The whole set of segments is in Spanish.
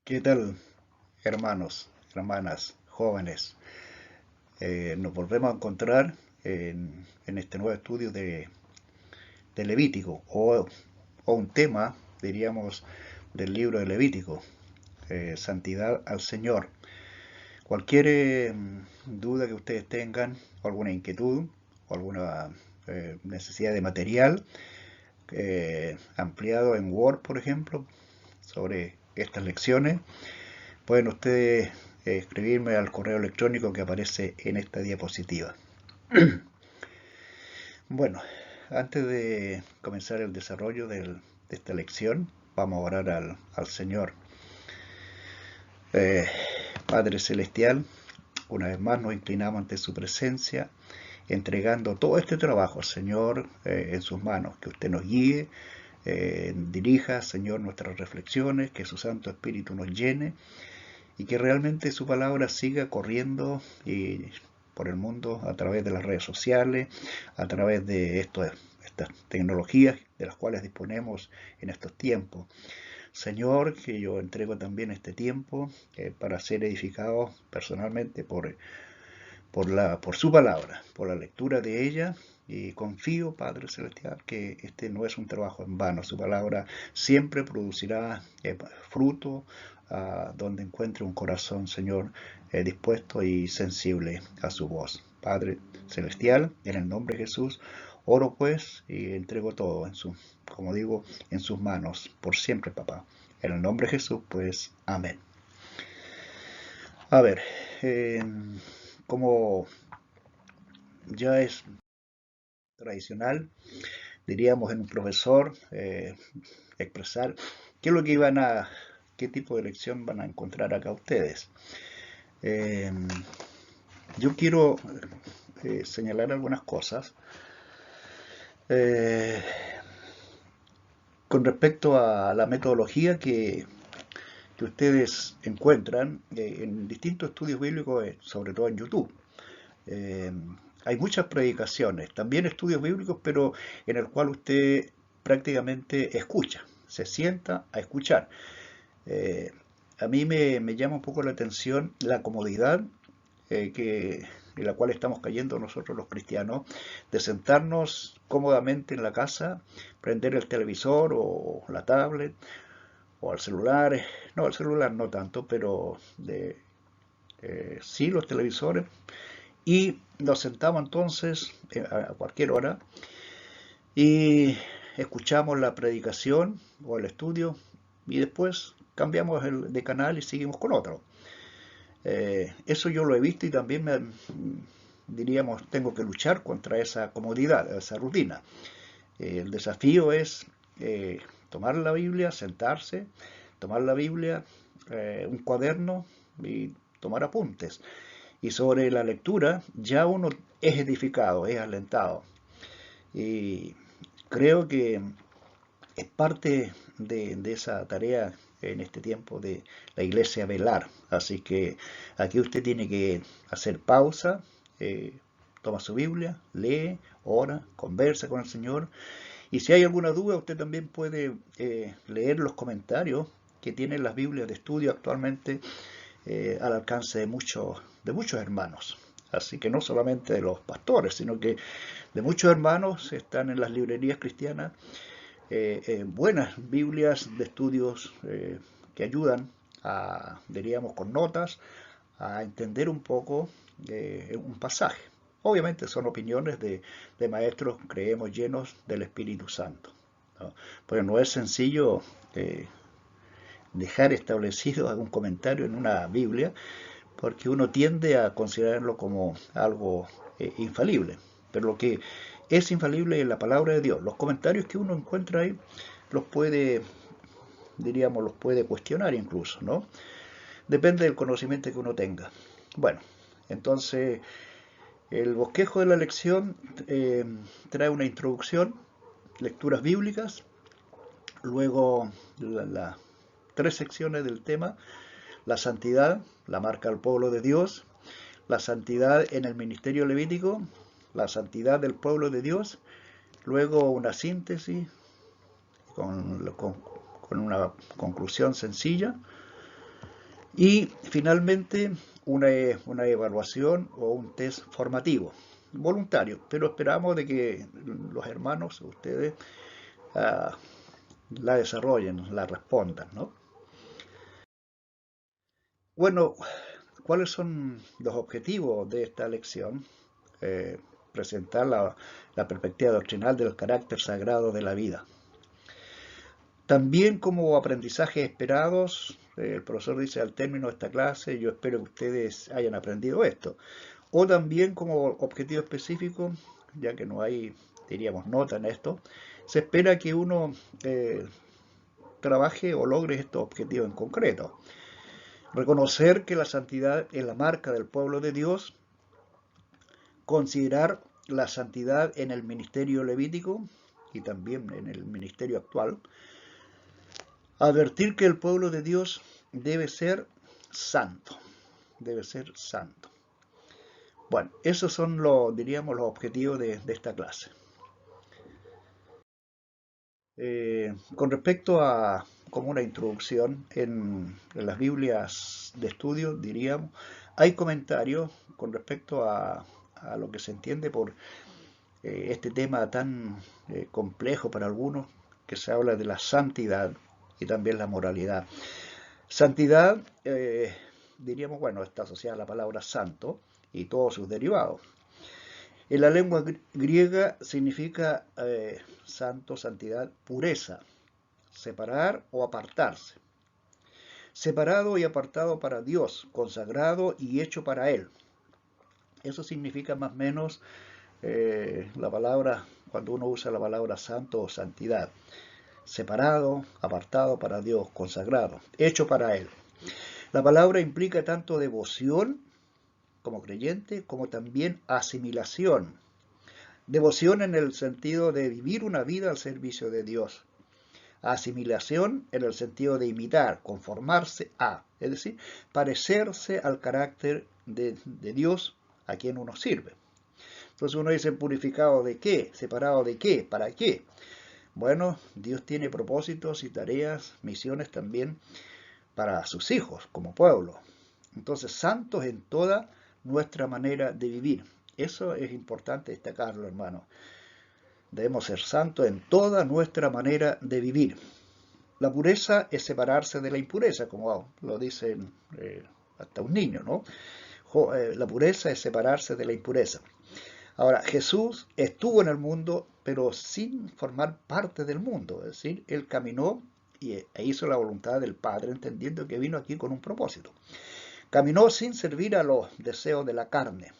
¿Qué tal, hermanos, hermanas, jóvenes? Nos volvemos a encontrar en este nuevo estudio de Levítico, o un tema, diríamos, del libro de Levítico, Santidad al Señor. Cualquier duda que ustedes tengan, o alguna inquietud, o alguna necesidad de material ampliado en Word, por ejemplo, sobre estas lecciones, pueden ustedes escribirme al correo electrónico que aparece en esta diapositiva. Bueno, antes de comenzar el desarrollo de esta lección, vamos a orar al Señor. Eh, Padre Celestial, una vez más nos inclinamos ante su presencia, entregando todo este trabajo, Señor, en sus manos, que usted nos guíe, dirija, Señor, nuestras reflexiones, que su Santo Espíritu nos llene y que realmente su palabra siga corriendo por el mundo a través de las redes sociales, a través de estas tecnologías de las cuales disponemos en estos tiempos. Señor, que yo entrego también este tiempo para ser edificado personalmente por su palabra, por la lectura de ella, y confío, Padre Celestial, que este no es un trabajo en vano. Su palabra siempre producirá fruto donde encuentre un corazón, Señor, dispuesto y sensible a su voz. Padre Celestial, en el nombre de Jesús, oro pues y entrego todo como digo, en sus manos, por siempre, papá. En el nombre de Jesús, pues, amén. A ver, eh, como ya es tradicional, diríamos en un profesor, expresar qué es lo que qué tipo de lección van a encontrar acá ustedes. Eh, yo quiero señalar algunas cosas eh, con respecto a la metodología que ustedes encuentran en distintos estudios bíblicos, sobre todo en YouTube. Eh, Hay muchas predicaciones, también estudios bíblicos, pero en el cual usted prácticamente escucha, se sienta a escuchar. Eh, a mí me llama un poco la atención la comodidad en la cual estamos cayendo nosotros los cristianos, de sentarnos cómodamente en la casa, prender el televisor o la tablet o el celular, no, el celular no tanto, pero sí los televisores, y nos sentamos entonces a cualquier hora y escuchamos la predicación o el estudio y después cambiamos de canal y seguimos con otro. Eso yo lo he visto y también diríamos, tengo que luchar contra esa comodidad, esa rutina. El desafío es tomar la Biblia, sentarse, tomar la Biblia, un cuaderno y tomar apuntes. Y sobre la lectura ya uno es edificado, es alentado. Y creo que es parte de esa tarea en este tiempo de la iglesia velar. Así que aquí usted tiene que hacer pausa, toma su Biblia, lee, ora, conversa con el Señor. Y si hay alguna duda, usted también puede leer los comentarios que tienen las Biblias de estudio actualmente al alcance de muchos hermanos. Así que no solamente de los pastores, sino que de muchos hermanos están en las librerías cristianas buenas Biblias de estudios que ayudan diríamos, con notas, a entender un poco un pasaje. Obviamente son opiniones de maestros, creemos, llenos del Espíritu Santo, ¿no? Pero no es sencillo dejar establecido algún comentario en una Biblia, porque uno tiende a considerarlo como algo infalible. Pero lo que es infalible es la palabra de Dios. Los comentarios que uno encuentra ahí los puede, diríamos, los puede cuestionar incluso, ¿no? Depende del conocimiento que uno tenga. Bueno, entonces el bosquejo de la lección trae una introducción, lecturas bíblicas, luego las tres secciones del tema: la santidad, la marca al pueblo de Dios; la santidad en el ministerio levítico; la santidad del pueblo de Dios; luego una síntesis con una conclusión sencilla, Y finalmente una evaluación o un test formativo, voluntario, pero esperamos de que los hermanos, ustedes, ah, la desarrollen, la respondan, ¿no? Bueno, ¿cuáles son los objetivos de esta lección? Presentar la perspectiva doctrinal del carácter sagrado de la vida. También como aprendizajes esperados, el profesor dice al término de esta clase, yo espero que ustedes hayan aprendido esto. O también como objetivo específico, ya que no hay, diríamos, nota en esto, se espera que uno trabaje o logre estos objetivos en concreto. Reconocer que la santidad es la marca del pueblo de Dios, considerar la santidad en el ministerio levítico y también en el ministerio actual, advertir que el pueblo de Dios debe ser santo, debe ser santo. Bueno, esos son diríamos, los objetivos de esta clase. Con respecto a, como una introducción, en las Biblias de estudio, diríamos, hay comentarios con respecto a lo que se entiende por este tema tan complejo para algunos, que se habla de la santidad y también la moralidad. Santidad, diríamos, bueno, está asociada a la palabra santo y todos sus derivados. En la lengua griega significa santo, santidad, pureza, separar o apartarse. Separado y apartado para Dios, consagrado y hecho para Él. Eso significa más o menos la palabra, cuando uno usa la palabra santo o santidad. Separado, apartado para Dios, consagrado, hecho para Él. La palabra implica tanto devoción como creyente, como también asimilación. Devoción en el sentido de vivir una vida al servicio de Dios. Asimilación en el sentido de imitar, conformarse a, es decir, parecerse al carácter de Dios a quien uno sirve. Entonces uno dice, ¿purificado de qué? ¿Separado de qué? ¿Para qué? Bueno, Dios tiene propósitos y tareas, misiones también para sus hijos como pueblo. Entonces, santos en toda nuestra manera de vivir. Eso es importante destacarlo, hermano. Debemos ser santos en toda nuestra manera de vivir. La pureza es separarse de la impureza, como lo dice hasta un niño, ¿no? La pureza es separarse de la impureza. Ahora, Jesús estuvo en el mundo, pero sin formar parte del mundo. Es decir, Él caminó e hizo la voluntad del Padre, entendiendo que vino aquí con un propósito. Caminó sin servir a los deseos de la carne.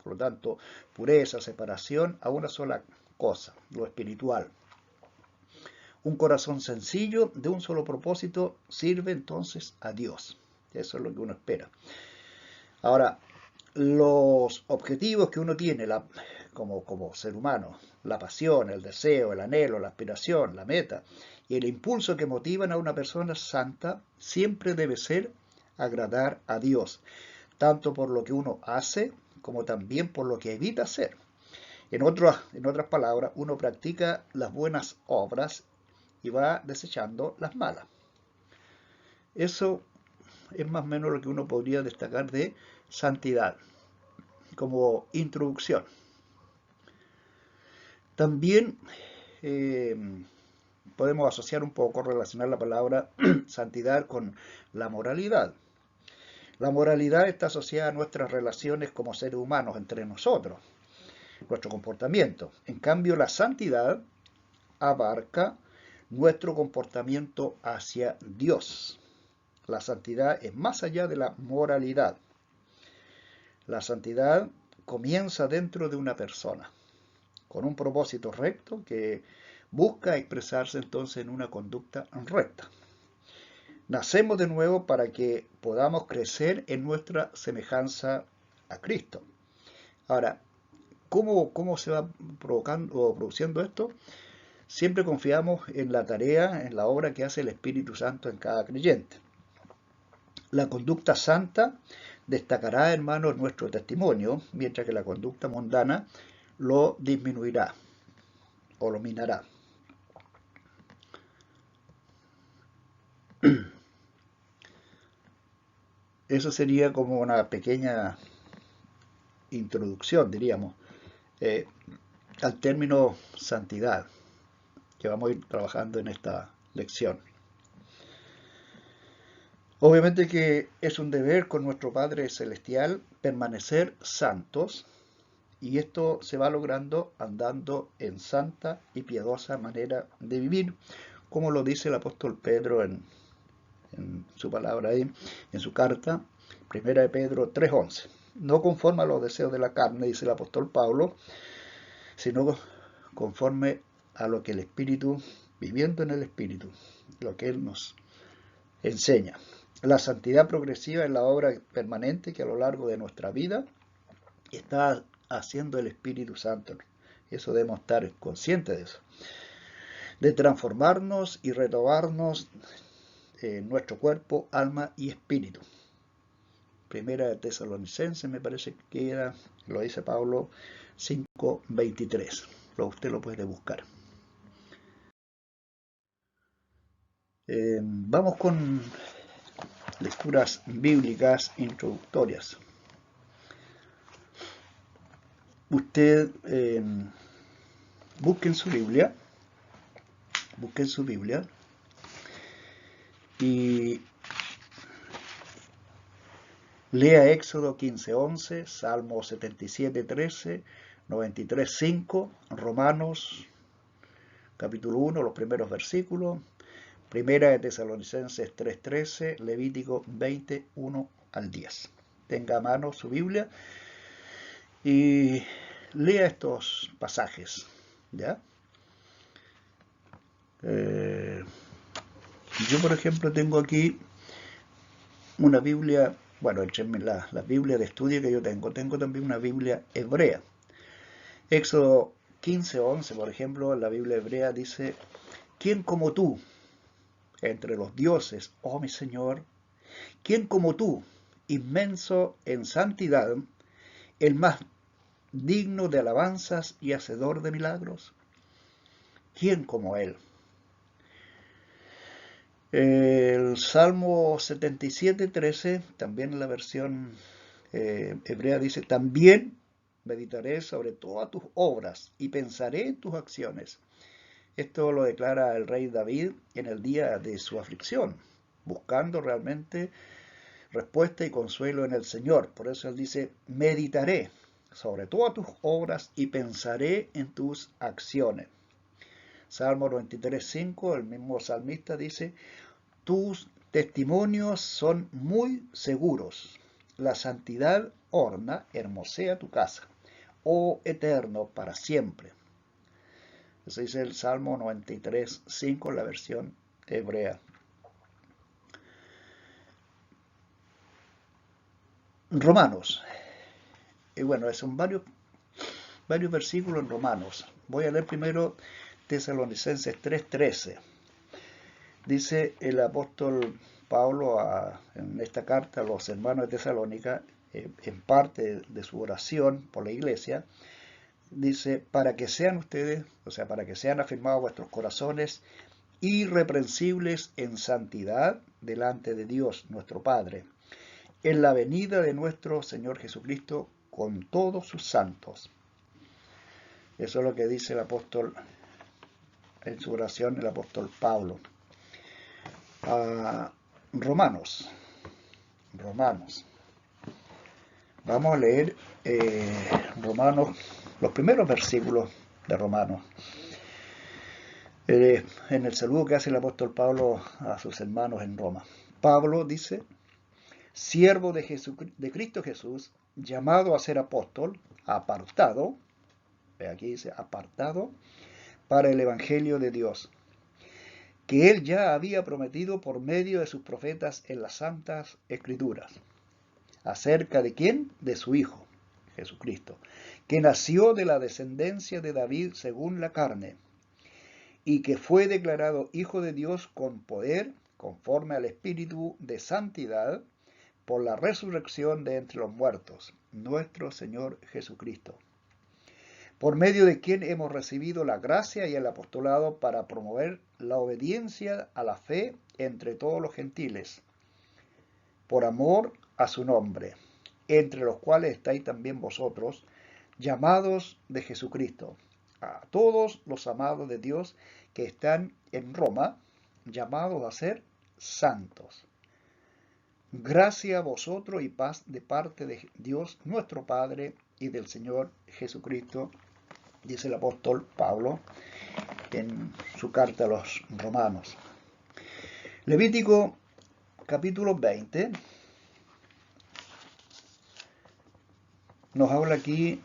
Por lo tanto, pureza, separación a una sola cosa, lo espiritual. Un corazón sencillo, de un solo propósito, sirve entonces a Dios. Eso es lo que uno espera. Ahora, los objetivos que uno tiene como ser humano, la pasión, el deseo, el anhelo, la aspiración, la meta y el impulso que motivan a una persona santa, siempre debe ser agradar a Dios, tanto por lo que uno hace como también por lo que evita hacer. En otras palabras, uno practica las buenas obras y va desechando las malas. Eso es más o menos lo que uno podría destacar de santidad como introducción. También podemos asociar un poco, relacionar la palabra santidad con la moralidad. La moralidad está asociada a nuestras relaciones como seres humanos entre nosotros, nuestro comportamiento. En cambio, la santidad abarca nuestro comportamiento hacia Dios. La santidad es más allá de la moralidad. La santidad comienza dentro de una persona, con un propósito recto que busca expresarse entonces en una conducta recta. Nacemos de nuevo para que podamos crecer en nuestra semejanza a Cristo. Ahora, ¿cómo se va provocando o produciendo esto? Siempre confiamos en la tarea, en la obra que hace el Espíritu Santo en cada creyente. La conducta santa destacará, hermano, en nuestro testimonio, mientras que la conducta mundana lo disminuirá o lo minará. Eso sería como una pequeña introducción, diríamos, al término santidad, que vamos a ir trabajando en esta lección. Obviamente que es un deber con nuestro Padre Celestial permanecer santos, y esto se va logrando andando en santa y piadosa manera de vivir, como lo dice el apóstol Pedro en su palabra ahí, en su carta, 1 de Pedro 3:11. No conforme a los deseos de la carne, dice el apóstol Pablo, sino conforme a lo que el Espíritu, viviendo en el Espíritu, lo que Él nos enseña. La santidad progresiva es la obra permanente que a lo largo de nuestra vida está haciendo el Espíritu Santo. Eso debemos estar conscientes de eso. De transformarnos y renovarnos en nuestro cuerpo, alma y espíritu. Primera de Tesalonicenses, me parece que era, lo dice Pablo, 5:23. Usted lo puede buscar. Vamos con lecturas bíblicas introductorias. Usted busque en su Biblia y lea Éxodo 15:11, Salmo 77:13, 93:5, Romanos capítulo 1, los primeros versículos, Primera de Tesalonicenses 3:13, Levítico 20:1 al 10. Tenga a mano su Biblia y lea estos pasajes, ¿ya? Yo, por ejemplo, tengo aquí una Biblia, bueno, entre las Biblias de estudio que yo tengo también una Biblia hebrea. Éxodo 15:11, por ejemplo, en la Biblia hebrea dice: ¿quién como tú entre los dioses, oh mi Señor? ¿Quién como tú, inmenso en santidad, el más digno de alabanzas y hacedor de milagros? ¿Quién como Él? El Salmo 77:13, también en la versión hebrea, dice: también meditaré sobre todas tus obras y pensaré en tus acciones. Esto lo declara el rey David en el día de su aflicción, buscando realmente respuesta y consuelo en el Señor. Por eso él dice: meditaré sobre todas tus obras y pensaré en tus acciones. Salmo 93:5, el mismo salmista dice: tus testimonios son muy seguros. La santidad orna, hermosea tu casa, oh Eterno, para siempre. Eso dice el Salmo 93:5, la versión hebrea. Romanos. Y bueno, son varios versículos en Romanos. Voy a leer primero Tesalonicenses 3:13. Dice el apóstol Pablo en esta carta a los hermanos de Tesalónica, en parte de su oración por la iglesia, dice: para que sean ustedes, o sea, para que sean afirmados vuestros corazones irreprensibles en santidad delante de Dios nuestro Padre, en la venida de nuestro Señor Jesucristo con todos sus santos. Eso es lo que dice el apóstol en su oración, el apóstol Pablo. Romanos. Vamos a leer Romanos, los primeros versículos de Romanos. En el saludo que hace el apóstol Pablo a sus hermanos en Roma. Pablo dice: siervo de Cristo Jesús, llamado a ser apóstol, apartado, aquí dice apartado, para el Evangelio de Dios, que él ya había prometido por medio de sus profetas en las Santas Escrituras. ¿Acerca de quién? De su Hijo, Jesucristo, que nació de la descendencia de David según la carne, y que fue declarado Hijo de Dios con poder, conforme al Espíritu de santidad, por la resurrección de entre los muertos, nuestro Señor Jesucristo, por medio de quien hemos recibido la gracia y el apostolado para promover la obediencia a la fe entre todos los gentiles, por amor a su nombre, entre los cuales estáis también vosotros, llamados de Jesucristo, a todos los amados de Dios que están en Roma, llamados a ser santos. Gracia a vosotros y paz de parte de Dios nuestro Padre y del Señor Jesucristo, dice el apóstol Pablo en su carta a los romanos. Levítico capítulo 20 nos habla aquí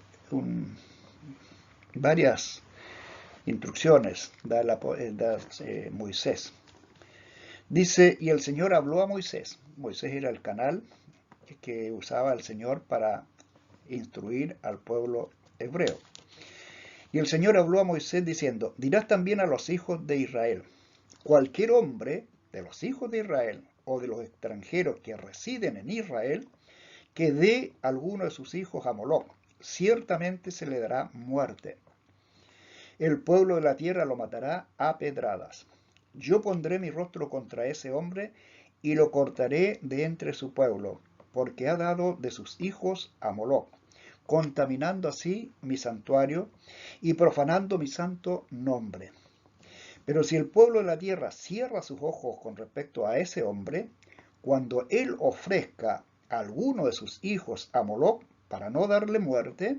varias instrucciones da Moisés. Dice, y el Señor habló a Moisés. Moisés era el canal que usaba el Señor para instruir al pueblo hebreo. Y el Señor habló a Moisés diciendo, dirás también a los hijos de Israel, cualquier hombre de los hijos de Israel o de los extranjeros que residen en Israel, que dé alguno de sus hijos a Moloc, ciertamente se le dará muerte. El pueblo de la tierra lo matará a pedradas. Yo pondré mi rostro contra ese hombre y lo cortaré de entre su pueblo, porque ha dado de sus hijos a Moloc, contaminando así mi santuario y profanando mi santo nombre. Pero si el pueblo de la tierra cierra sus ojos con respecto a ese hombre, cuando él ofrezca a alguno de sus hijos a Moloc para no darle muerte,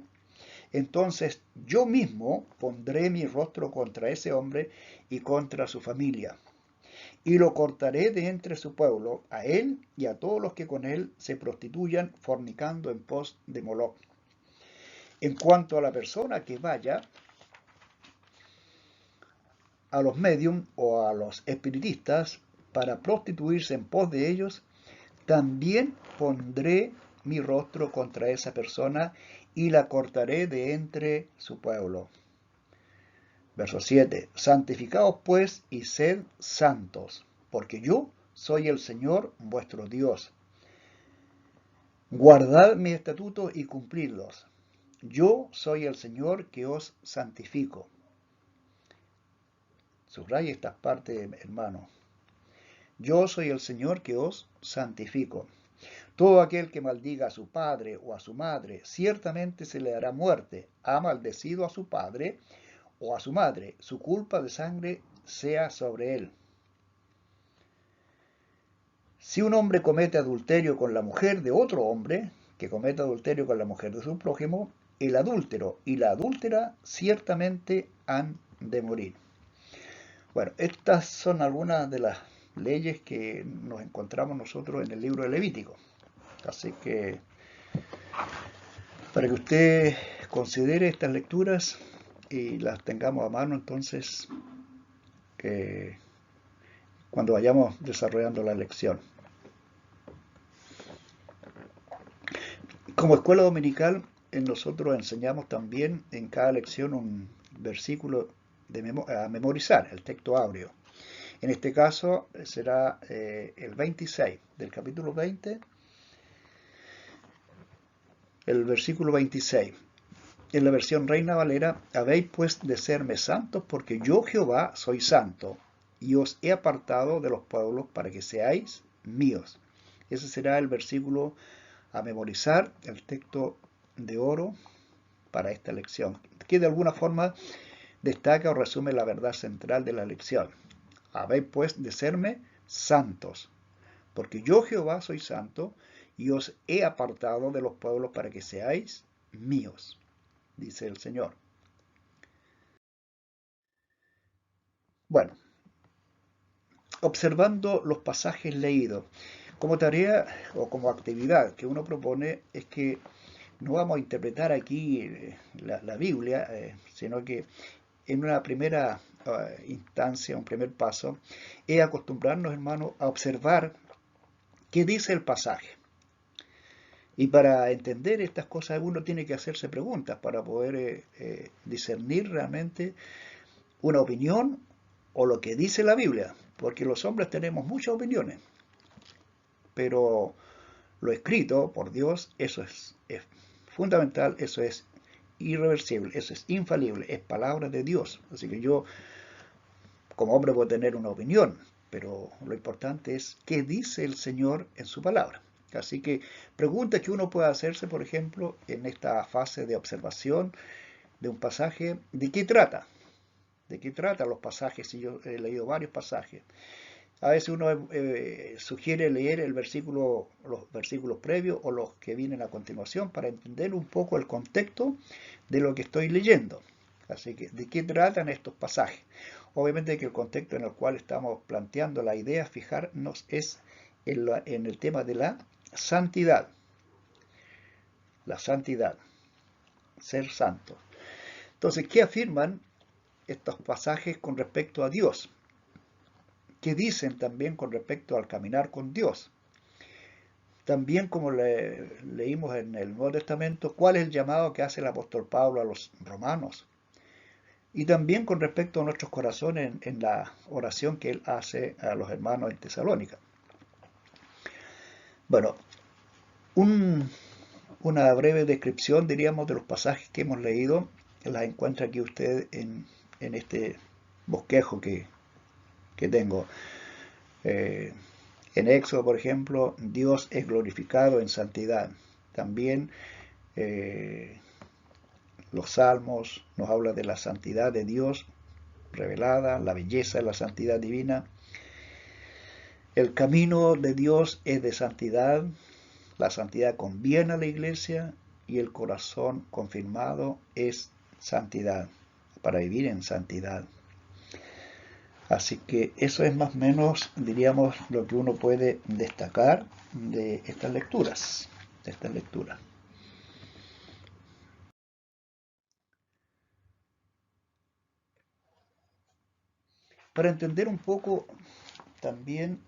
entonces yo mismo pondré mi rostro contra ese hombre y contra su familia, y lo cortaré de entre su pueblo, a él y a todos los que con él se prostituyan fornicando en pos de Moloc. En cuanto a la persona que vaya a los médium o a los espiritistas para prostituirse en pos de ellos, también pondré mi rostro contra esa persona y la cortaré de entre su pueblo. Verso 7. Santificaos pues y sed santos, porque yo soy el Señor vuestro Dios. Guardad mis estatutos y cumplidlos. Yo soy el Señor que os santifico. Subraya estas partes, hermano. Yo soy el Señor que os santifico. Todo aquel que maldiga a su padre o a su madre, ciertamente se le dará muerte. Ha maldecido a su padre o a su madre, su culpa de sangre sea sobre él. Si un hombre comete adulterio con la mujer de otro hombre, que comete adulterio con la mujer de su prójimo, el adúltero y la adúltera ciertamente han de morir. Bueno, estas son algunas de las leyes que nos encontramos nosotros en el libro de Levítico. Así que, para que usted considere estas lecturas y las tengamos a mano, entonces, cuando vayamos desarrollando la lección. Como escuela dominical, nosotros enseñamos también en cada lección un versículo a memorizar, el texto áureo. En este caso será el 26 del capítulo 20, el versículo 26. En la versión Reina Valera, habéis pues de serme santos, porque yo Jehová soy santo, y os he apartado de los pueblos para que seáis míos. Ese será el versículo a memorizar, el texto de oro para esta lección, que de alguna forma destaca o resume la verdad central de la lección. Habéis pues de serme santos, porque yo Jehová soy santo, y os he apartado de los pueblos para que seáis míos, dice el Señor. Bueno, observando los pasajes leídos, como tarea o como actividad que uno propone es que no vamos a interpretar aquí la Biblia, sino que en una primera instancia, un primer paso, es acostumbrarnos, hermanos, a observar qué dice el pasaje. Y para entender estas cosas uno tiene que hacerse preguntas para poder discernir realmente una opinión o lo que dice la Biblia, porque los hombres tenemos muchas opiniones, pero lo escrito por Dios, eso es fundamental, eso es irreversible, eso es infalible, es palabra de Dios. Así que yo, como hombre, puedo tener una opinión, pero lo importante es qué dice el Señor en su palabra. Así que preguntas que uno puede hacerse, por ejemplo, en esta fase de observación de un pasaje, ¿de qué trata? ¿De qué tratan los pasajes? Si yo he leído varios pasajes. A veces uno sugiere leer el versículo, los versículos previos o los que vienen a continuación para entender un poco el contexto de lo que estoy leyendo. Así que, ¿de qué tratan estos pasajes? Obviamente que el contexto en el cual estamos planteando la idea, fijarnos, es en el tema de la santidad. La santidad, ser santo. Entonces, ¿qué afirman estos pasajes con respecto a Dios? ¿Qué dicen también con respecto al caminar con Dios? También, como leímos en el Nuevo Testamento, cuál es el llamado que hace el apóstol Pablo a los romanos. Y también con respecto a nuestros corazones en la oración que él hace a los hermanos en Tesalónica. Bueno, una breve descripción, diríamos, de los pasajes que hemos leído, las encuentra aquí usted en este bosquejo que tengo. En Éxodo, por ejemplo, Dios es glorificado en santidad. También los salmos nos hablan de la santidad de Dios revelada, la belleza de la santidad divina. El camino de Dios es de santidad, la santidad conviene a la iglesia y el corazón confirmado es santidad, para vivir en santidad. Así que eso es más o menos, diríamos, lo que uno puede destacar de estas lecturas. Para entender un poco también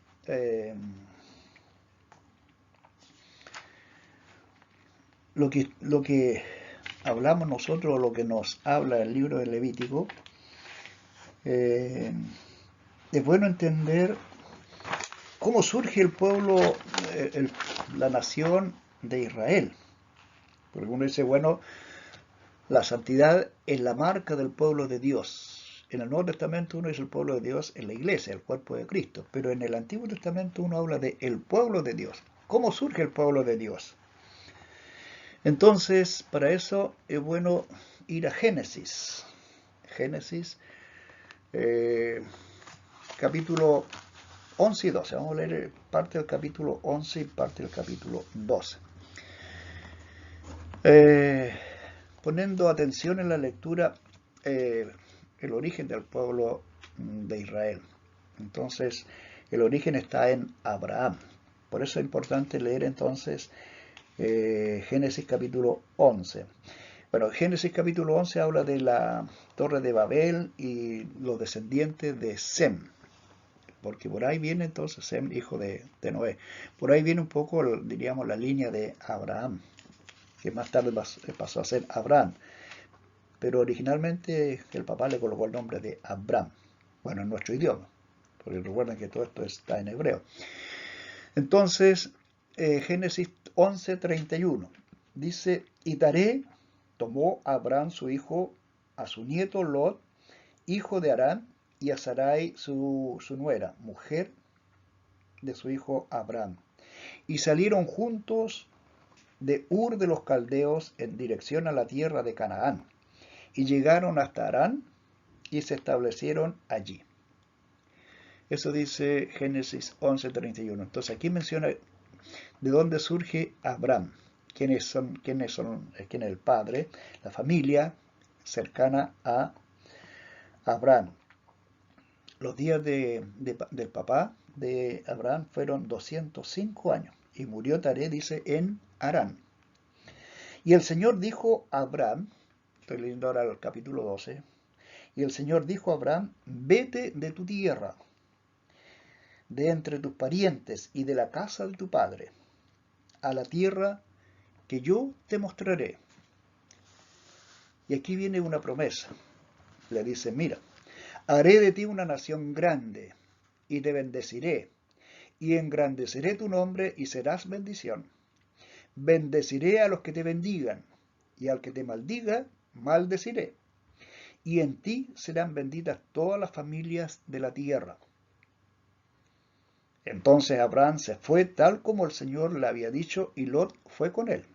lo que hablamos nosotros, lo que nos habla el libro de Levítico, es bueno entender cómo surge el pueblo, la nación de Israel. Porque uno dice, bueno, la santidad es la marca del pueblo de Dios. En el Nuevo Testamento uno dice el pueblo de Dios en la iglesia, el cuerpo de Cristo. Pero en el Antiguo Testamento uno habla de el pueblo de Dios. ¿Cómo surge el pueblo de Dios? Entonces, para eso es bueno ir a Génesis. Génesis, capítulo 11 y 12. Vamos a leer parte del capítulo 11 y parte del capítulo 12. Poniendo atención en la lectura, el origen del pueblo de Israel. Entonces, el origen está en Abraham. Por eso es importante leer entonces Génesis capítulo 11. Bueno, Génesis capítulo 11 habla de la torre de Babel y los descendientes de Sem, porque por ahí viene entonces Sem, hijo de Noé. Por ahí viene un poco, diríamos, la línea de Abraham, que más tarde pasó a ser Abraham. Pero originalmente el papá le colocó el nombre de Abram, bueno, en nuestro idioma, porque recuerden que todo esto está en hebreo. Entonces, Génesis 11:31 dice, y Taré tomó a Abram su hijo, a su nieto Lot, hijo de Harán, y a Sarai su nuera, mujer de su hijo Abram, y salieron juntos de Ur de los Caldeos en dirección a la tierra de Canaán, y llegaron hasta Harán y se establecieron allí. Eso dice Génesis 11:31. Entonces aquí menciona de dónde surge Abraham, quién es el padre, la familia cercana a Abraham. Los días del papá de Abraham fueron 205 años y murió Taré, dice, en Harán. Y el Señor dijo a Abraham, estoy leyendo ahora el capítulo 12, y el Señor dijo a Abraham, vete de tu tierra, de entre tus parientes y de la casa de tu padre, a la tierra que yo te mostraré. Y aquí viene una promesa. Le dice, mira, haré de ti una nación grande, y te bendeciré, y engrandeceré tu nombre, y serás bendición. Bendeciré a los que te bendigan, y al que te maldiga, maldeciré. Y en ti serán benditas todas las familias de la tierra. Entonces Abraham se fue tal como el Señor le había dicho y Lot fue con él.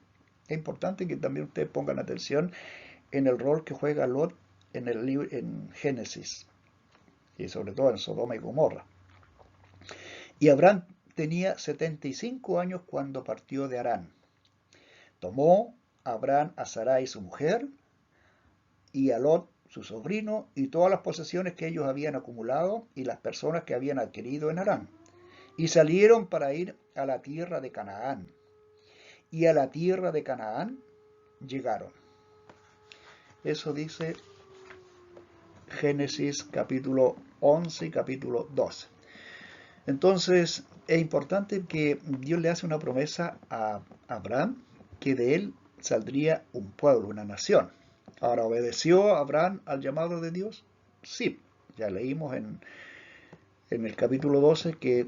Es importante que también ustedes pongan atención en el rol que juega Lot en el libro, en Génesis y sobre todo en Sodoma y Gomorra. Y Abraham tenía 75 años cuando partió de Harán. Tomó Abraham a Sarai su mujer y a Lot su sobrino y todas las posesiones que ellos habían acumulado y las personas que habían adquirido en Harán. Y salieron para ir a la tierra de Canaán. Y a la tierra de Canaán llegaron. Eso dice Génesis capítulo 11 y capítulo 12. Entonces es importante que Dios le hace una promesa a Abraham que de él saldría un pueblo, una nación. Ahora, ¿obedeció Abraham al llamado de Dios? Sí, ya leímos en el capítulo 12 que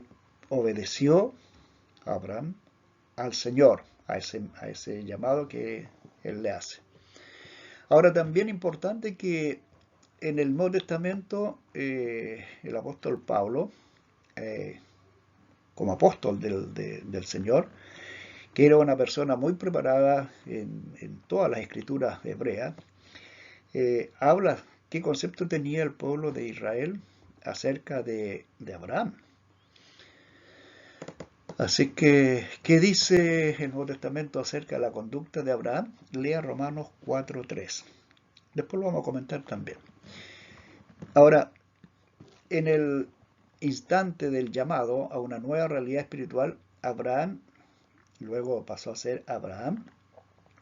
obedeció Abraham al Señor, a ese llamado que él le hace. Ahora también importante que en el Nuevo Testamento el apóstol Pablo, como apóstol del Señor, que era una persona muy preparada en todas las escrituras hebreas, habla qué concepto tenía el pueblo de Israel acerca de Abraham. Así que, ¿qué dice el Nuevo Testamento acerca de la conducta de Abraham? Lea Romanos 4:3. Después lo vamos a comentar también. Ahora, en el instante del llamado a una nueva realidad espiritual, Abraham luego pasó a ser Abraham,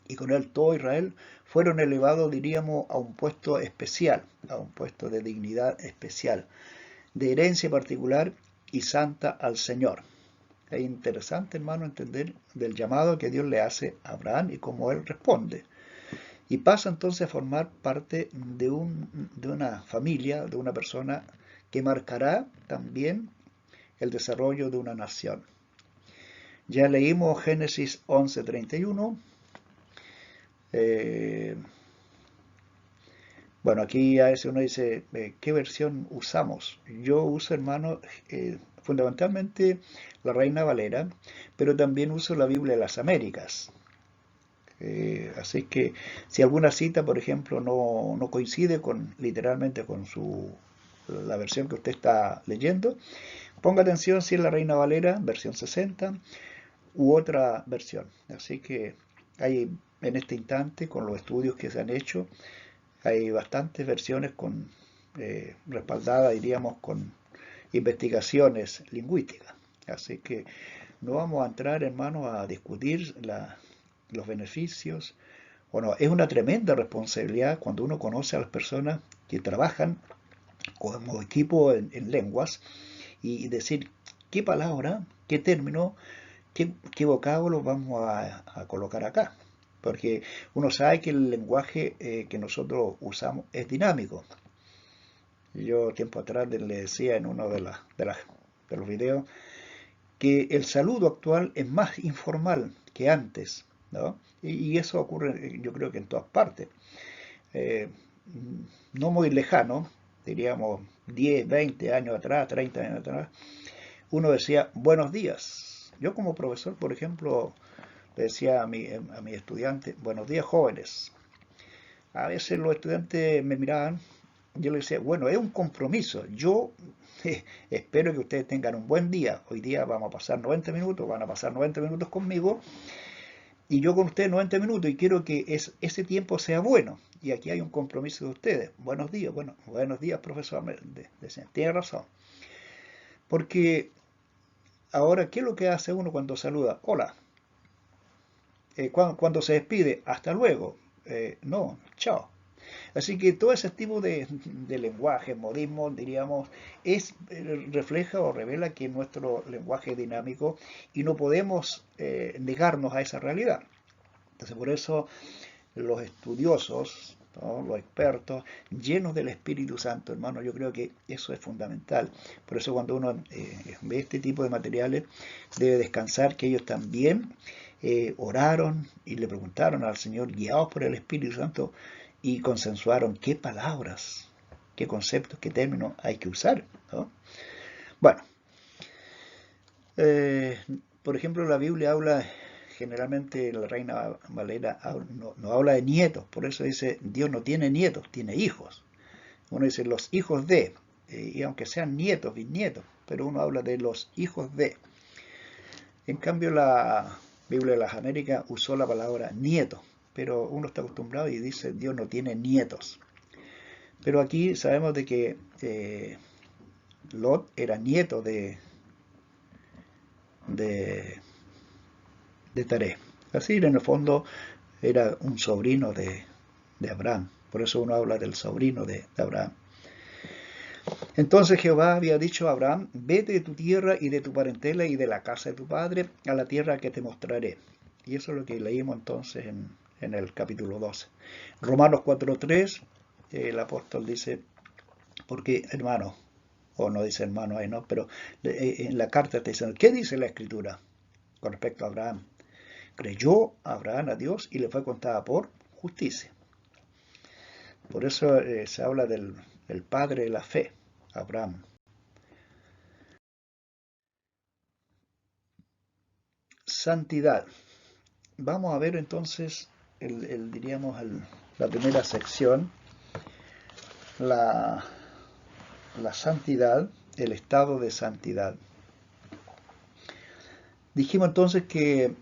y con él todo Israel fueron elevados, diríamos, a un puesto especial, a un puesto de dignidad especial, de herencia particular y santa al Señor. Es interesante, hermano, entender del llamado que Dios le hace a Abraham y cómo él responde. Y pasa entonces a formar parte de una familia, de una persona que marcará también el desarrollo de una nación. Ya leímos Génesis 11:31. Bueno, aquí a veces uno dice, ¿qué versión usamos? Yo uso, hermano, fundamentalmente la Reina Valera, pero también uso la Biblia de las Américas. Así que si alguna cita, por ejemplo, no coincide literalmente con la versión que usted está leyendo, ponga atención si es la Reina Valera, versión 60, u otra versión. Así que hay en este instante, con los estudios que se han hecho, hay bastantes versiones respaldadas, diríamos, con investigaciones lingüísticas. Así que no vamos a entrar, hermanos, a discutir los beneficios. Bueno, es una tremenda responsabilidad cuando uno conoce a las personas que trabajan como equipo en lenguas y decir qué palabra, qué término, qué vocábulos vamos a colocar acá. Porque uno sabe que el lenguaje que nosotros usamos es dinámico. Yo tiempo atrás le decía en uno de los videos que el saludo actual es más informal que antes, ¿no? Y eso ocurre yo creo que en todas partes. Eh, no muy lejano, diríamos 10, 20 años atrás, 30 años atrás, uno decía buenos días. Yo como profesor, por ejemplo, le decía a mi estudiante, buenos días jóvenes. A veces los estudiantes me miraban, yo les decía, bueno, es un compromiso. Yo espero que ustedes tengan un buen día. Hoy día vamos a pasar 90 minutos, van a pasar 90 minutos conmigo y yo con ustedes 90 minutos y quiero que ese tiempo sea bueno. Y aquí hay un compromiso de ustedes. Buenos días, bueno, buenos días, profesor. Decían, tiene razón. Porque ahora, ¿qué es lo que hace uno cuando saluda? Hola. Cuando se despide, hasta luego. No, chao. Así que todo ese tipo de lenguaje, modismo, diríamos, refleja o revela que nuestro lenguaje es dinámico y no podemos negarnos a esa realidad. Entonces, por eso los estudiosos, ¿no?, los expertos, llenos del Espíritu Santo, hermano, yo creo que eso es fundamental. Por eso cuando uno ve este tipo de materiales, debe descansar que ellos también oraron y le preguntaron al Señor, guiados por el Espíritu Santo, y consensuaron qué palabras, qué conceptos, qué términos hay que usar, ¿no? Bueno, Eh, por ejemplo, la Biblia habla, generalmente la Reina Valera no habla de nietos, por eso dice, Dios no tiene nietos, tiene hijos. Uno dice los hijos de, y aunque sean nietos, bisnietos, pero uno habla de los hijos de. En cambio, la Biblia de las Américas usó la palabra nieto, pero uno está acostumbrado y dice Dios no tiene nietos. Pero aquí sabemos de que Lot era nieto de, de Taré. Así, en el fondo, era un sobrino de Abraham. Por eso uno habla del sobrino de Abraham. Entonces Jehová había dicho a Abraham, vete de tu tierra y de tu parentela y de la casa de tu padre a la tierra que te mostraré. Y eso es lo que leímos entonces en el capítulo 12. Romanos 4.3, el apóstol dice, porque hermano, o no dice hermano ahí, ¿no? Pero en la carta está diciendo, ¿qué dice la escritura con respecto a Abraham? Creyó Abraham a Dios y le fue contada por justicia. Por eso se habla del padre de la fe, Abraham. Santidad. Vamos a ver entonces, diríamos, la primera sección, la, la santidad, el estado de santidad. Dijimos entonces que,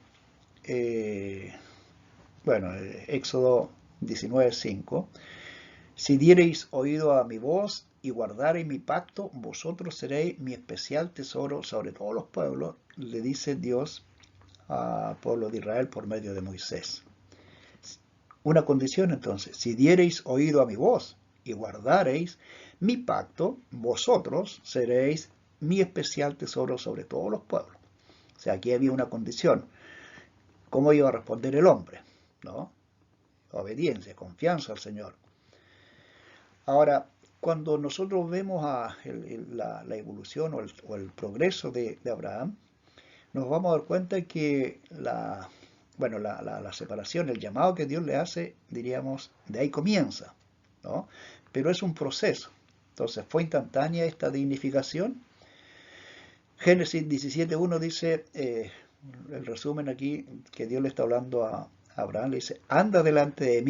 Éxodo 19:5, si diereis oído a mi voz y guardareis mi pacto, vosotros seréis mi especial tesoro sobre todos los pueblos, le dice Dios al pueblo de Israel por medio de Moisés. Una condición entonces, si diereis oído a mi voz y guardareis mi pacto, vosotros seréis mi especial tesoro sobre todos los pueblos. O sea, aquí había una condición. ¿Cómo iba a responder el hombre? ¿No? Obediencia, confianza al Señor. Ahora, cuando nosotros vemos la evolución o el progreso de Abraham, nos vamos a dar cuenta que la separación, el llamado que Dios le hace, diríamos, de ahí comienza, ¿no? Pero es un proceso. Entonces, ¿fue instantánea esta dignificación? Génesis 17.1 dice, el resumen aquí, que Dios le está hablando a Abraham, le dice, anda delante de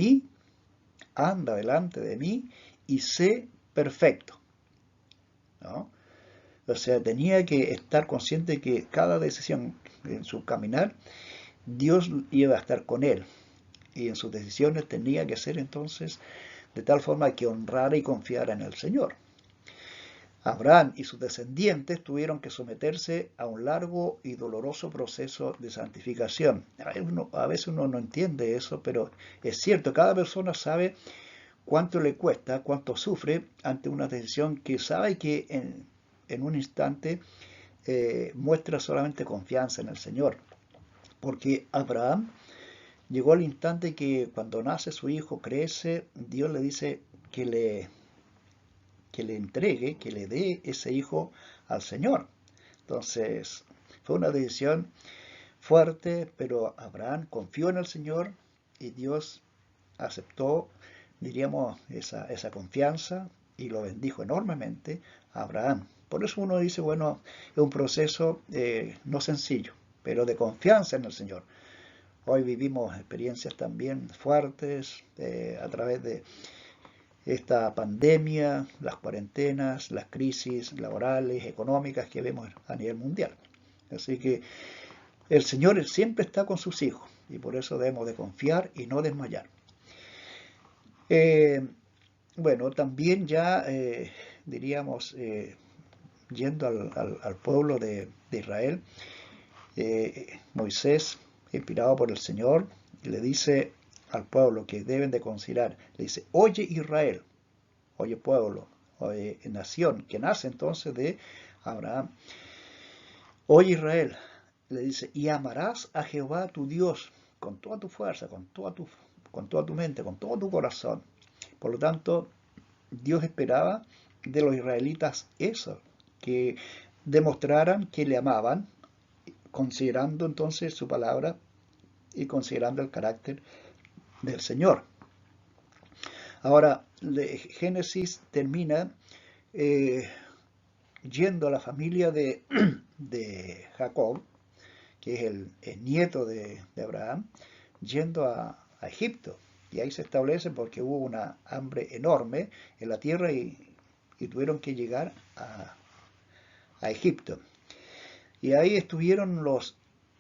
mí y sé perfecto, ¿no? O sea, tenía que estar consciente de que cada decisión en su caminar, Dios iba a estar con él. Y en sus decisiones tenía que ser entonces de tal forma que honrara y confiara en el Señor. Abraham y sus descendientes tuvieron que someterse a un largo y doloroso proceso de santificación. A veces uno no entiende eso, pero es cierto, cada persona sabe cuánto le cuesta, cuánto sufre ante una decisión que sabe que en un instante muestra solamente confianza en el Señor. Porque Abraham llegó al instante que cuando nace su hijo, crece, Dios le dice que le entregue, que le dé ese hijo al Señor. Entonces, fue una decisión fuerte, pero Abraham confió en el Señor y Dios aceptó, diríamos, esa confianza y lo bendijo enormemente a Abraham. Por eso uno dice, bueno, es un proceso no sencillo, pero de confianza en el Señor. Hoy vivimos experiencias también fuertes a través de esta pandemia, las cuarentenas, las crisis laborales, económicas que vemos a nivel mundial. Así que el Señor siempre está con sus hijos y por eso debemos de confiar y no desmayar. También ya diríamos, yendo al pueblo de Israel, Moisés, inspirado por el Señor, le dice al pueblo que deben de considerar, le dice, oye Israel, oye pueblo, oye nación, que nace entonces de Abraham, oye Israel, le dice, y amarás a Jehová tu Dios con toda tu fuerza, con toda tu mente, con todo tu corazón. Por lo tanto, Dios esperaba de los israelitas eso, que demostraran que le amaban, considerando entonces su palabra y considerando el carácter del Señor. Ahora, Génesis termina yendo a la familia de Jacob, que es el nieto de Abraham, yendo a Egipto. Y ahí se establece porque hubo una hambre enorme en la tierra y tuvieron que llegar a Egipto. Y ahí estuvieron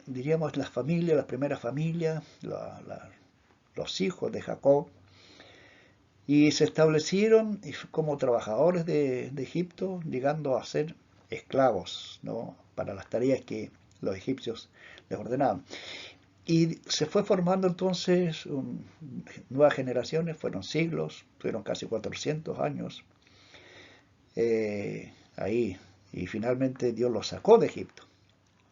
diríamos, las familias, las primeras familias, los hijos de Jacob, y se establecieron como trabajadores de Egipto, llegando a ser esclavos, ¿no?, para las tareas que los egipcios les ordenaban. Y se fue formando entonces nuevas generaciones, fueron siglos, fueron casi 400 años ahí, y finalmente Dios los sacó de Egipto,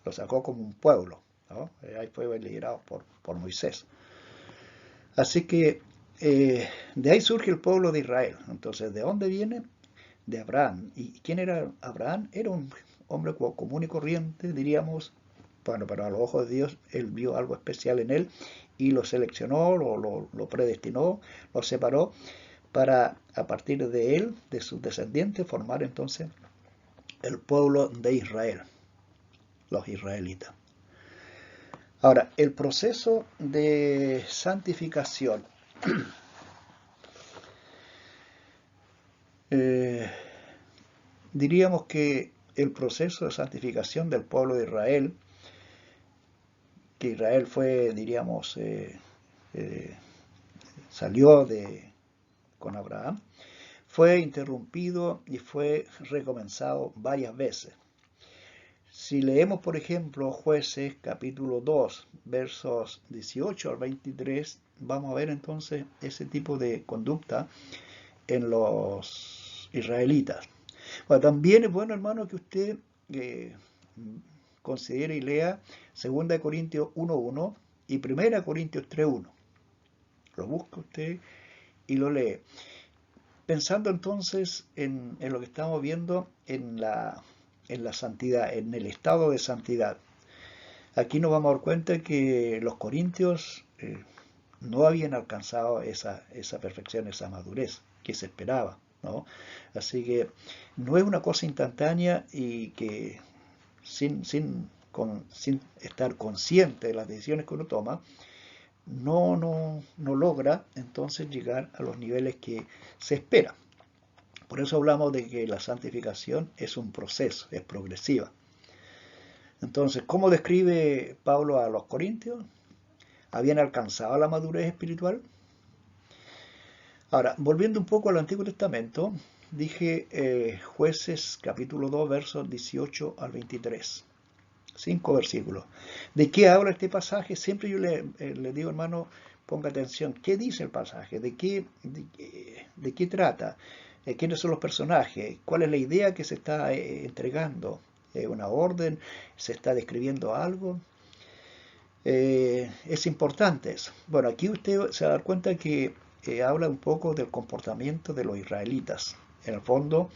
los sacó como un pueblo, ¿no? Ahí fue liderado por Moisés. Así que de ahí surge el pueblo de Israel. Entonces, ¿de dónde viene? De Abraham. ¿Y quién era Abraham? Era un hombre común y corriente, diríamos. Bueno, pero a los ojos de Dios, Él vio algo especial en él y lo seleccionó, lo predestinó, lo separó para, a partir de él, de sus descendientes, formar entonces el pueblo de Israel, los israelitas. Ahora, el proceso de santificación. Diríamos que el proceso de santificación del pueblo de Israel, que Israel fue, diríamos, salió con Abraham, fue interrumpido y fue recomenzado varias veces. Si leemos, por ejemplo, Jueces capítulo 2, versos 18 al 23, vamos a ver entonces ese tipo de conducta en los israelitas. Bueno, también es bueno, hermano, que usted considere y lea 2 Corintios 1.1 y 1 Corintios 3.1. Lo busca usted y lo lee. Pensando entonces en lo que estamos viendo en la santidad, en el estado de santidad. Aquí nos vamos a dar cuenta que los corintios no habían alcanzado esa perfección, esa madurez que se esperaba, ¿no? Así que no es una cosa instantánea y que sin estar consciente de las decisiones que uno toma, no logra entonces llegar a los niveles que se espera. Por eso hablamos de que la santificación es un proceso, es progresiva. Entonces, ¿cómo describe Pablo a los corintios? ¿Habían alcanzado la madurez espiritual? Ahora, volviendo un poco al Antiguo Testamento, dije Jueces capítulo 2, versos 18 al 23. 5 versículos. ¿De qué habla este pasaje? Siempre yo le digo, hermano, ponga atención. ¿Qué dice el pasaje? ¿De qué trata? ¿Quiénes son los personajes? ¿Cuál es la idea que se está entregando? ¿Una orden? ¿Se está describiendo algo? Es importante eso. Bueno, aquí usted se va a dar cuenta que habla un poco del comportamiento de los israelitas. En el fondo,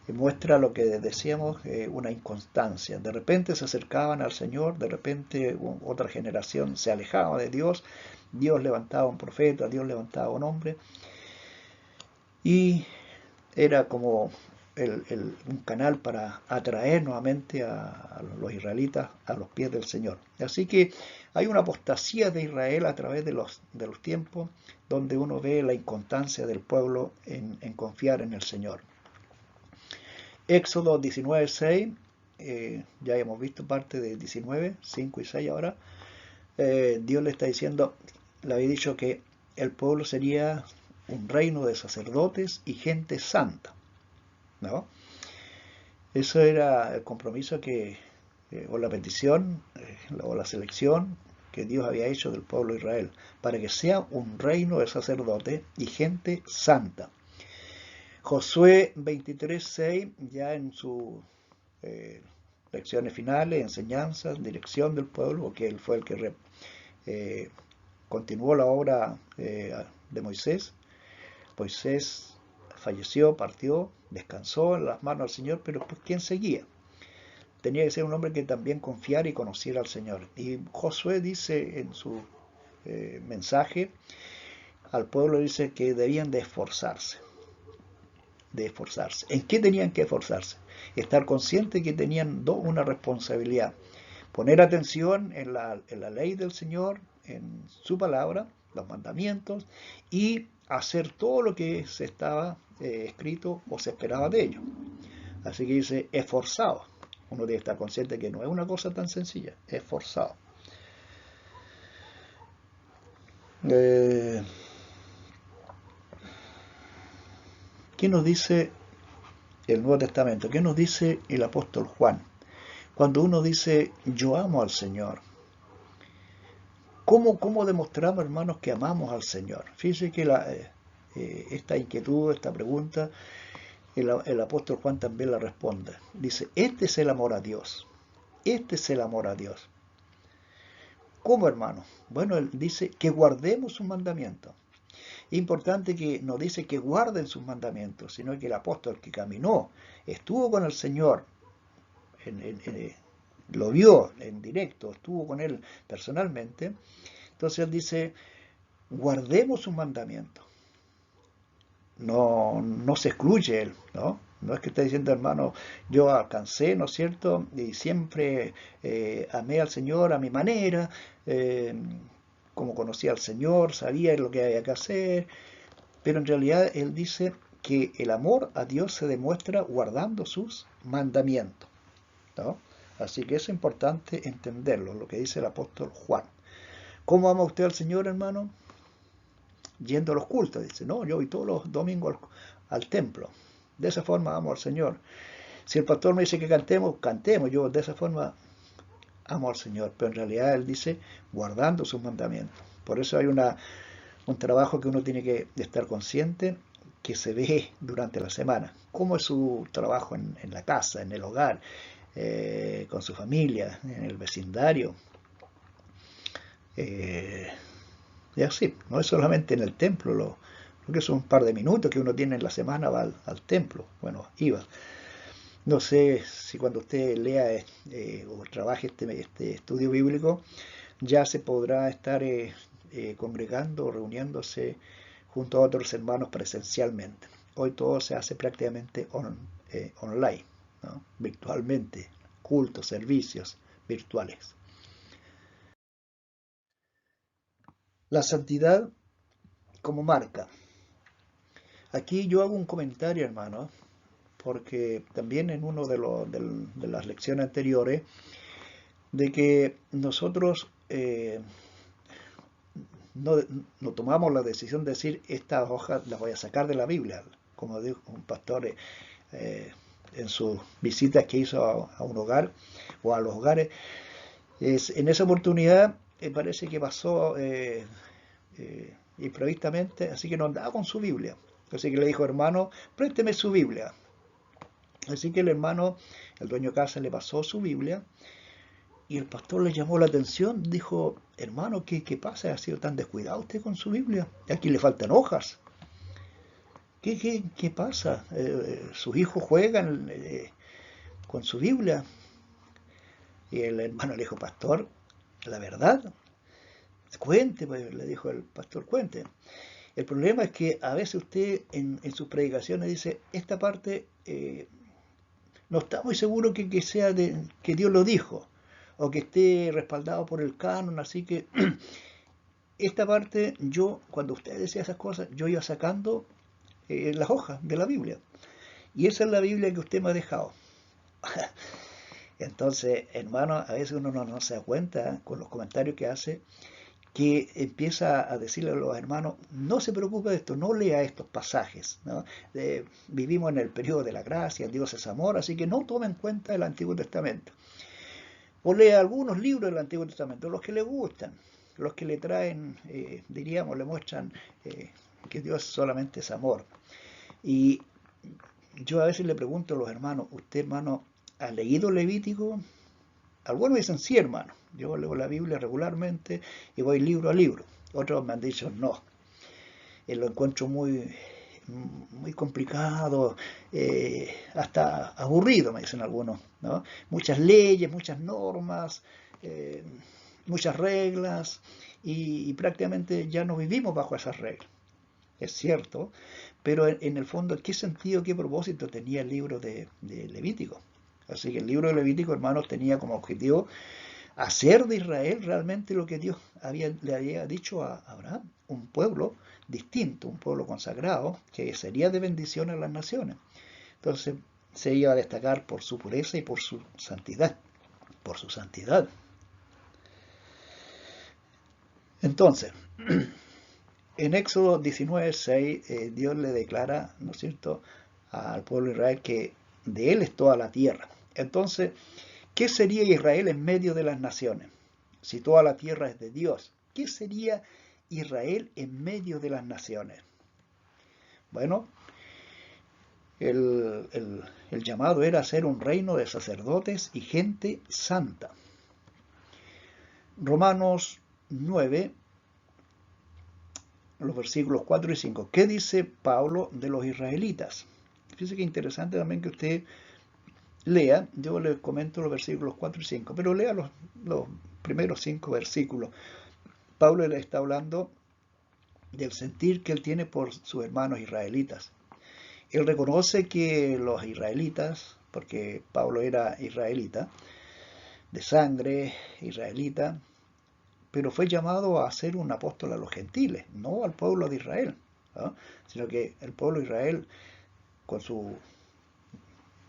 muestra lo que decíamos, una inconstancia. De repente se acercaban al Señor, de repente otra generación se alejaba de Dios, Dios levantaba un profeta, Dios levantaba un hombre, y era como un canal para atraer nuevamente a los israelitas a los pies del Señor. Así que hay una apostasía de Israel a través de los tiempos, donde uno ve la inconstancia del pueblo en confiar en el Señor. Éxodo 19.6, ya hemos visto parte de 19, 5 y 6 ahora. Dios le está diciendo, le había dicho que el pueblo sería un reino de sacerdotes y gente santa, ¿no? Eso era el compromiso o la petición, o la selección que Dios había hecho del pueblo de Israel, para que sea un reino de sacerdotes y gente santa. Josué 23.6, ya en sus lecciones finales, enseñanzas, dirección del pueblo, porque él fue el que continuó la obra de Moisés. Moisés falleció, partió, descansó en las manos del Señor, pero pues ¿quién seguía? Tenía que ser un hombre que también confiara y conociera al Señor. Y Josué dice en su mensaje al pueblo, dice que debían de esforzarse. ¿En qué tenían que esforzarse? Estar conscientes que tenían una responsabilidad. poner atención en la ley del Señor, en su palabra, los mandamientos, y hacer todo lo que se estaba escrito o se esperaba de ellos. Así que dice, esforzado. Uno debe estar consciente que no es una cosa tan sencilla, esforzado. ¿Qué nos dice el Nuevo Testamento? ¿Qué nos dice el apóstol Juan? Cuando uno dice, yo amo al Señor, ¿cómo demostramos, hermanos, que amamos al Señor? Fíjense que esta inquietud, esta pregunta, el apóstol Juan también la responde. Dice, este es el amor a Dios. Este es el amor a Dios. ¿Cómo, hermano? Bueno, él dice que guardemos sus mandamientos. Es importante que no dice que guarden sus mandamientos, sino que el apóstol que caminó, estuvo con el Señor, lo vio en directo, estuvo con él personalmente. Entonces él dice, guardemos sus mandamientos. No se excluye él, ¿no? No es que esté diciendo, hermano, yo alcancé, ¿no es cierto? Y siempre amé al Señor a mi manera, como conocía al Señor, sabía lo que había que hacer, pero en realidad él dice que el amor a Dios se demuestra guardando sus mandamientos, ¿no? Así que es importante entenderlo, lo que dice el apóstol Juan. ¿Cómo ama usted al Señor, hermano? Yendo a los cultos, dice, no, yo voy todos los domingos al templo. De esa forma amo al Señor. Si el pastor me dice que cantemos, cantemos. Yo de esa forma amo al Señor. Pero en realidad él dice guardando sus mandamientos. Por eso hay un trabajo que uno tiene que estar consciente que se ve durante la semana. ¿Cómo es su trabajo en la casa, en el hogar, con su familia, en el vecindario? Y así, no es solamente en el templo, lo que son un par de minutos que uno tiene en la semana va al templo. Bueno, iba. No sé si cuando usted lea o trabaje este estudio bíblico, ya se podrá estar congregando o reuniéndose junto a otros hermanos presencialmente. Hoy todo se hace prácticamente online, ¿no? Virtualmente, cultos, servicios virtuales. La santidad como marca. Aquí yo hago un comentario, hermano, porque también en uno de las lecciones anteriores, de que nosotros no tomamos la decisión de decir, estas hojas las voy a sacar de la Biblia, como dijo un pastor en sus visitas que hizo a un hogar o a los hogares. En esa oportunidad parece que pasó imprevistamente, así que no andaba con su Biblia. Así que le dijo, hermano, présteme su Biblia. Así que el hermano, el dueño de casa, le pasó su Biblia y el pastor le llamó la atención. Dijo, hermano, ¿qué pasa? ¿Ha sido tan descuidado usted con su Biblia? Aquí le faltan hojas. ¿Qué pasa? Sus hijos juegan con su Biblia. Y el hermano le dijo, pastor, la verdad, cuente, le dijo el pastor, cuente. El problema es que a veces usted en sus predicaciones dice, esta parte no está muy seguro que sea que Dios lo dijo, o que esté respaldado por el canon, así que esta parte yo, cuando usted decía esas cosas, yo iba sacando las hojas de la Biblia. Y esa es la Biblia que usted me ha dejado. Entonces, hermano, a veces uno no se da cuenta con los comentarios que hace, que empieza a decirle a los hermanos, no se preocupe de esto, no lea estos pasajes, ¿no? Vivimos en el periodo de la gracia, Dios es amor, así que no tome en cuenta el Antiguo Testamento. O lea algunos libros del Antiguo Testamento, los que le gustan, los que le traen, diríamos, le muestran que Dios solamente es amor. Y yo a veces le pregunto a los hermanos, ¿usted, hermano, ha leído Levítico? Algunos dicen, sí, hermano, yo leo la Biblia regularmente y voy libro a libro. Otros me han dicho, no, lo encuentro muy complicado, hasta aburrido, me dicen algunos, ¿no? Muchas leyes, muchas normas, muchas reglas, y prácticamente ya no vivimos bajo esas reglas. Es cierto, pero en el fondo, ¿qué sentido, qué propósito tenía el libro de Levítico? Así que el libro de Levítico, hermanos, tenía como objetivo hacer de Israel realmente lo que Dios le había dicho a Abraham, un pueblo distinto, un pueblo consagrado, que sería de bendición a las naciones. Entonces se iba a destacar por su pureza y por su santidad, por su santidad. Entonces, en Éxodo 19:6, Dios le declara, ¿no es cierto?, al pueblo de Israel que de él es toda la tierra. Entonces, ¿qué sería Israel en medio de las naciones? Si toda la tierra es de Dios, ¿qué sería Israel en medio de las naciones? Bueno, el llamado era ser un reino de sacerdotes y gente santa. Romanos 9, los versículos 4 y 5. ¿Qué dice Pablo de los israelitas? Fíjese que interesante también que usted lea, yo le comento los versículos 4 y 5, pero lea los primeros 5 versículos. Pablo le está hablando del sentir que él tiene por sus hermanos israelitas. Él reconoce que los israelitas, porque Pablo era israelita, de sangre israelita, pero fue llamado a ser un apóstol a los gentiles, no al pueblo de Israel, ¿no? Sino que el pueblo de Israel, con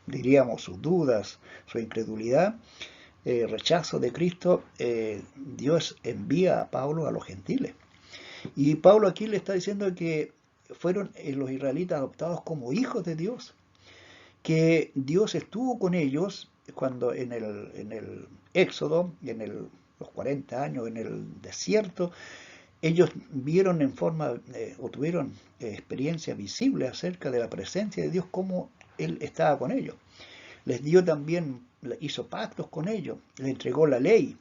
diríamos, sus dudas, su incredulidad, rechazo de Cristo, Dios envía a Pablo a los gentiles. Y Pablo aquí le está diciendo que fueron los israelitas adoptados como hijos de Dios, que Dios estuvo con ellos cuando en el Éxodo, los 40 años en el desierto, ellos vieron o tuvieron experiencia visible acerca de la presencia de Dios, cómo Él estaba con ellos. Les dio también, hizo pactos con ellos, les entregó la ley,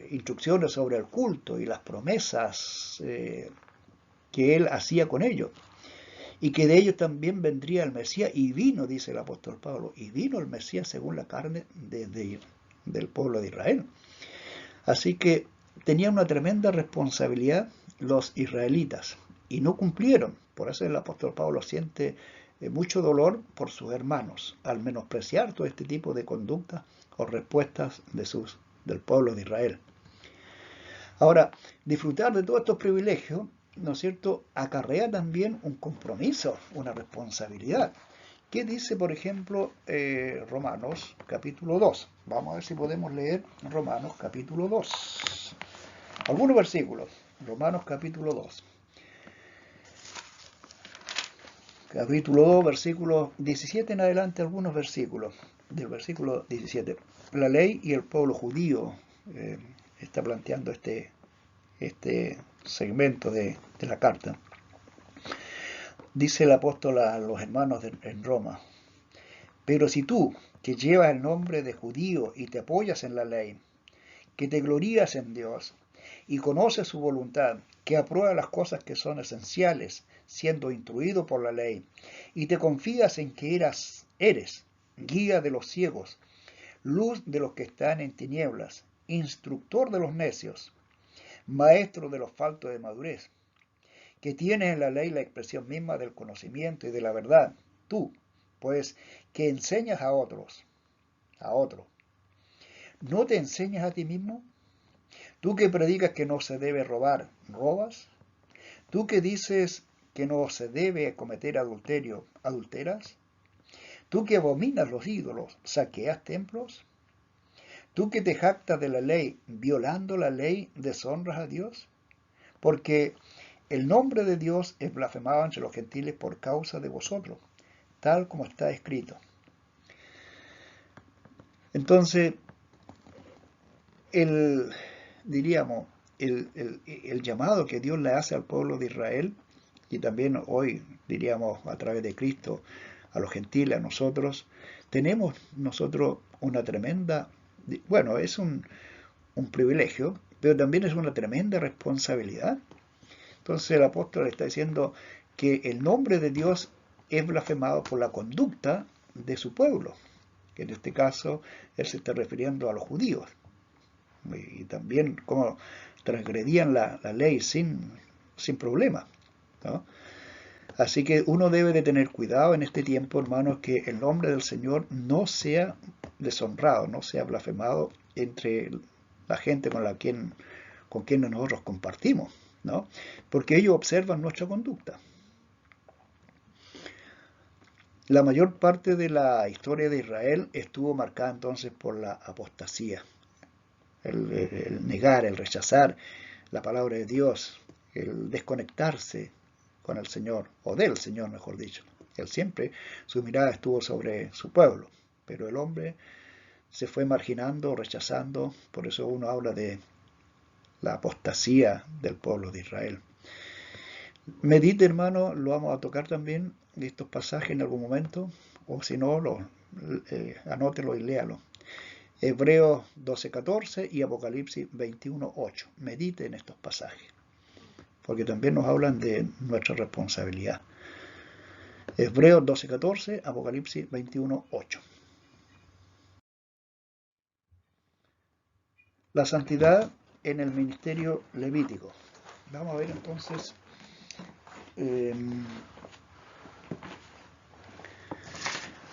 instrucciones sobre el culto y las promesas que Él hacía con ellos. Y que de ellos también vendría el Mesías, y vino, dice el apóstol Pablo, y vino el Mesías según la carne del pueblo de Israel. Así que tenían una tremenda responsabilidad los israelitas, y no cumplieron. Por eso el apóstol Pablo siente mucho dolor por sus hermanos, al menospreciar todo este tipo de conductas o respuestas del pueblo de Israel. Ahora, disfrutar de todos estos privilegios, ¿no es cierto?, acarrea también un compromiso, una responsabilidad. ¿Qué dice, por ejemplo, Romanos capítulo 2? Vamos a ver si podemos leer Romanos capítulo 2. Algunos versículos. Romanos capítulo 2. Capítulo 2, versículos 17 en adelante, algunos versículos. Del versículo 17. La ley y el pueblo judío está planteando este segmento de la carta. Dice el apóstol a los hermanos en Roma: pero si tú, que llevas el nombre de judío y te apoyas en la ley, que te glorías en Dios y conoces su voluntad, que aprueba las cosas que son esenciales, siendo instruido por la ley, y te confías en que eres guía de los ciegos, luz de los que están en tinieblas, instructor de los necios, maestro de los faltos de madurez, que tienes en la ley la expresión misma del conocimiento y de la verdad, tú, pues, que enseñas a otros, ¿no te enseñas a ti mismo? Tú que predicas que no se debe robar, ¿robas? Tú que dices que no se debe cometer adulterio, ¿adulteras? Tú que abominas los ídolos, ¿saqueas templos? Tú que te jactas de la ley, violando la ley, ¿deshonras a Dios? Porque el nombre de Dios es blasfemado entre los gentiles por causa de vosotros, tal como está escrito. Entonces, diríamos, el llamado que Dios le hace al pueblo de Israel, y también hoy, diríamos, a través de Cristo, a los gentiles, a nosotros, tenemos nosotros una tremenda, bueno, es un privilegio, pero también es una tremenda responsabilidad. Entonces el apóstol está diciendo que el nombre de Dios es blasfemado por la conducta de su pueblo, que en este caso él se está refiriendo a los judíos, y también cómo transgredían la ley sin problema, ¿no? Así que uno debe de tener cuidado en este tiempo, hermanos, que el nombre del Señor no sea deshonrado, no sea blasfemado entre la gente con quien nosotros compartimos, ¿no? Porque ellos observan nuestra conducta. La mayor parte de la historia de Israel estuvo marcada entonces por la apostasía, el negar, el rechazar la palabra de Dios, el desconectarse con el Señor, o del Señor mejor dicho. Él siempre, su mirada estuvo sobre su pueblo, pero el hombre se fue marginando, rechazando, por eso uno habla de la apostasía del pueblo de Israel. Medite, hermano, lo vamos a tocar también, estos pasajes en algún momento, o si no, anótelo y léalo. Hebreos 12:14 y Apocalipsis 21:8. Medite en estos pasajes, porque también nos hablan de nuestra responsabilidad. Hebreos 12:14, Apocalipsis 21:8. La santidad en el ministerio levítico. Vamos a ver entonces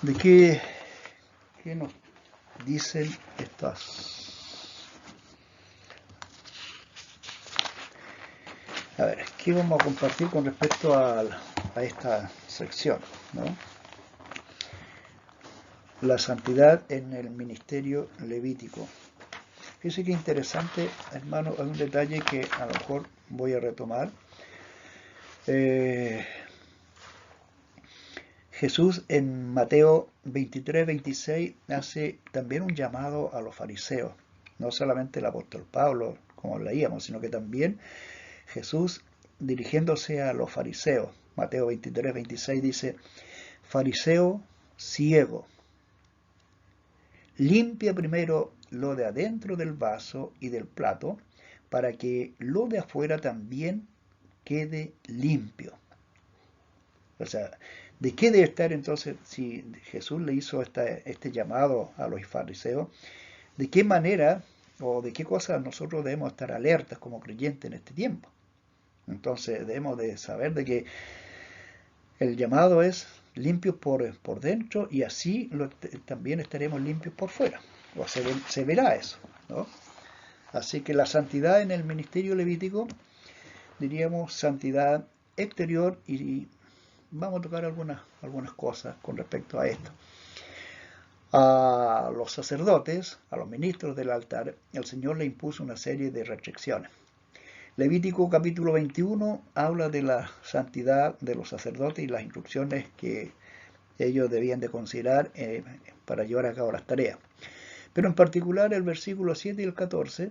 de qué nos dicen estas. A ver, ¿qué vamos a compartir con respecto a esta sección, ¿no? La santidad en el ministerio levítico. Fíjense qué interesante, hermano, hay un detalle que a lo mejor voy a retomar. Jesús en Mateo 23-26 hace también un llamado a los fariseos, no solamente el apóstol Pablo, como leíamos, sino que también Jesús dirigiéndose a los fariseos. Mateo 23-26 dice, fariseo ciego, limpia primero lo de adentro del vaso y del plato, para que lo de afuera también quede limpio. O sea, ¿de qué debe estar entonces, si Jesús le hizo este llamado a los fariseos, de qué manera o de qué cosas nosotros debemos estar alertas como creyentes en este tiempo? Entonces debemos de saber de que el llamado es limpios por dentro y así también estaremos limpios por fuera. O se verá eso, ¿no? Así que la santidad en el ministerio levítico, diríamos santidad exterior, y vamos a tocar algunas cosas con respecto a esto. A los sacerdotes, a los ministros del altar, el Señor le impuso una serie de restricciones. Levítico capítulo 21 habla de la santidad de los sacerdotes y las instrucciones que ellos debían de considerar para llevar a cabo las tareas. Pero en particular el versículo 7 y el 14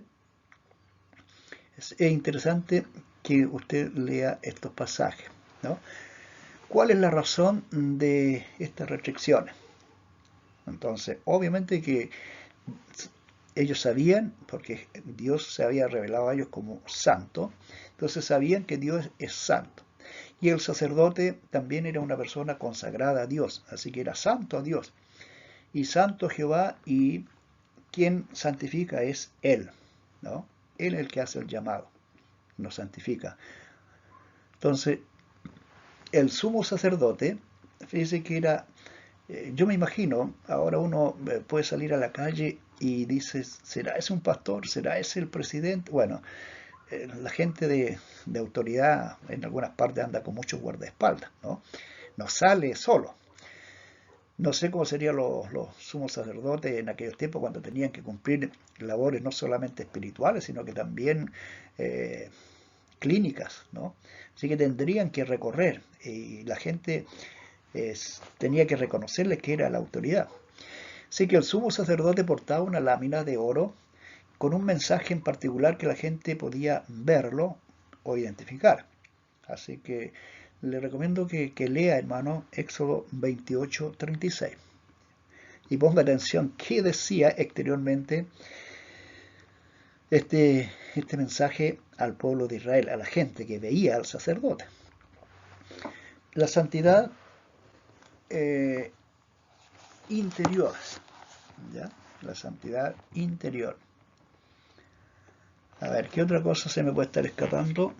es interesante que usted lea estos pasajes, ¿no? ¿Cuál es la razón de estas restricciones? Entonces, obviamente que ellos sabían, porque Dios se había revelado a ellos como santo, entonces sabían que Dios es santo. Y el sacerdote también era una persona consagrada a Dios, así que era santo a Dios. Y santo Jehová, y quien santifica es Él, ¿no? Él es el que hace el llamado, nos santifica. Entonces, el sumo sacerdote, fíjese que era, yo me imagino, ahora uno puede salir a la calle y dice, ¿será ese un pastor? ¿Será ese el presidente? Bueno, la gente de autoridad en algunas partes anda con mucho guardaespaldas, ¿no? No sale solo. No sé cómo serían los sumos sacerdotes en aquellos tiempos cuando tenían que cumplir labores no solamente espirituales, sino que también clínicas, ¿no? Así que tendrían que recorrer y la gente tenía que reconocerles que era la autoridad. Así que el sumo sacerdote portaba una lámina de oro con un mensaje en particular que la gente podía verlo o identificar. Así que le recomiendo que lea, hermano, Éxodo 28:36 y ponga atención qué decía exteriormente este mensaje al pueblo de Israel, a la gente que veía al sacerdote. La santidad interior, ¿ya? La santidad interior. A ver, ¿qué otra cosa se me puede estar escapando?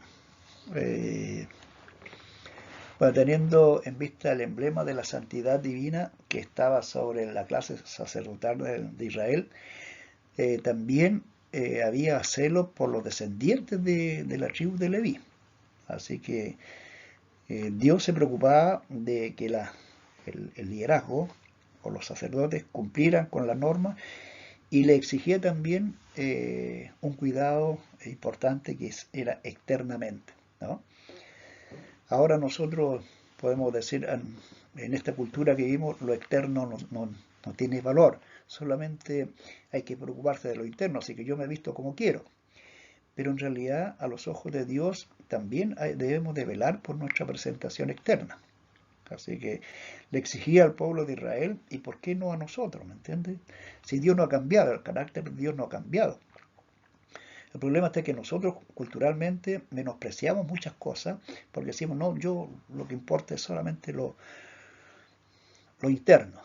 Bueno, teniendo en vista el emblema de la santidad divina que estaba sobre la clase sacerdotal de Israel, también había celo por los descendientes de la tribu de Leví. Así que Dios se preocupaba de que el liderazgo o los sacerdotes cumplieran con la norma y le exigía también un cuidado importante que era externamente, ¿no? Ahora nosotros podemos decir, en esta cultura que vivimos, lo externo no tiene valor, solamente hay que preocuparse de lo interno, así que yo me he visto como quiero. Pero en realidad, a los ojos de Dios, también debemos de velar por nuestra presentación externa. Así que le exigía al pueblo de Israel, ¿y por qué no a nosotros? ¿Me entiendes? Si Dios no ha cambiado, el carácter de Dios no ha cambiado. El problema está que nosotros culturalmente menospreciamos muchas cosas porque decimos, no, yo lo que importa es solamente lo interno,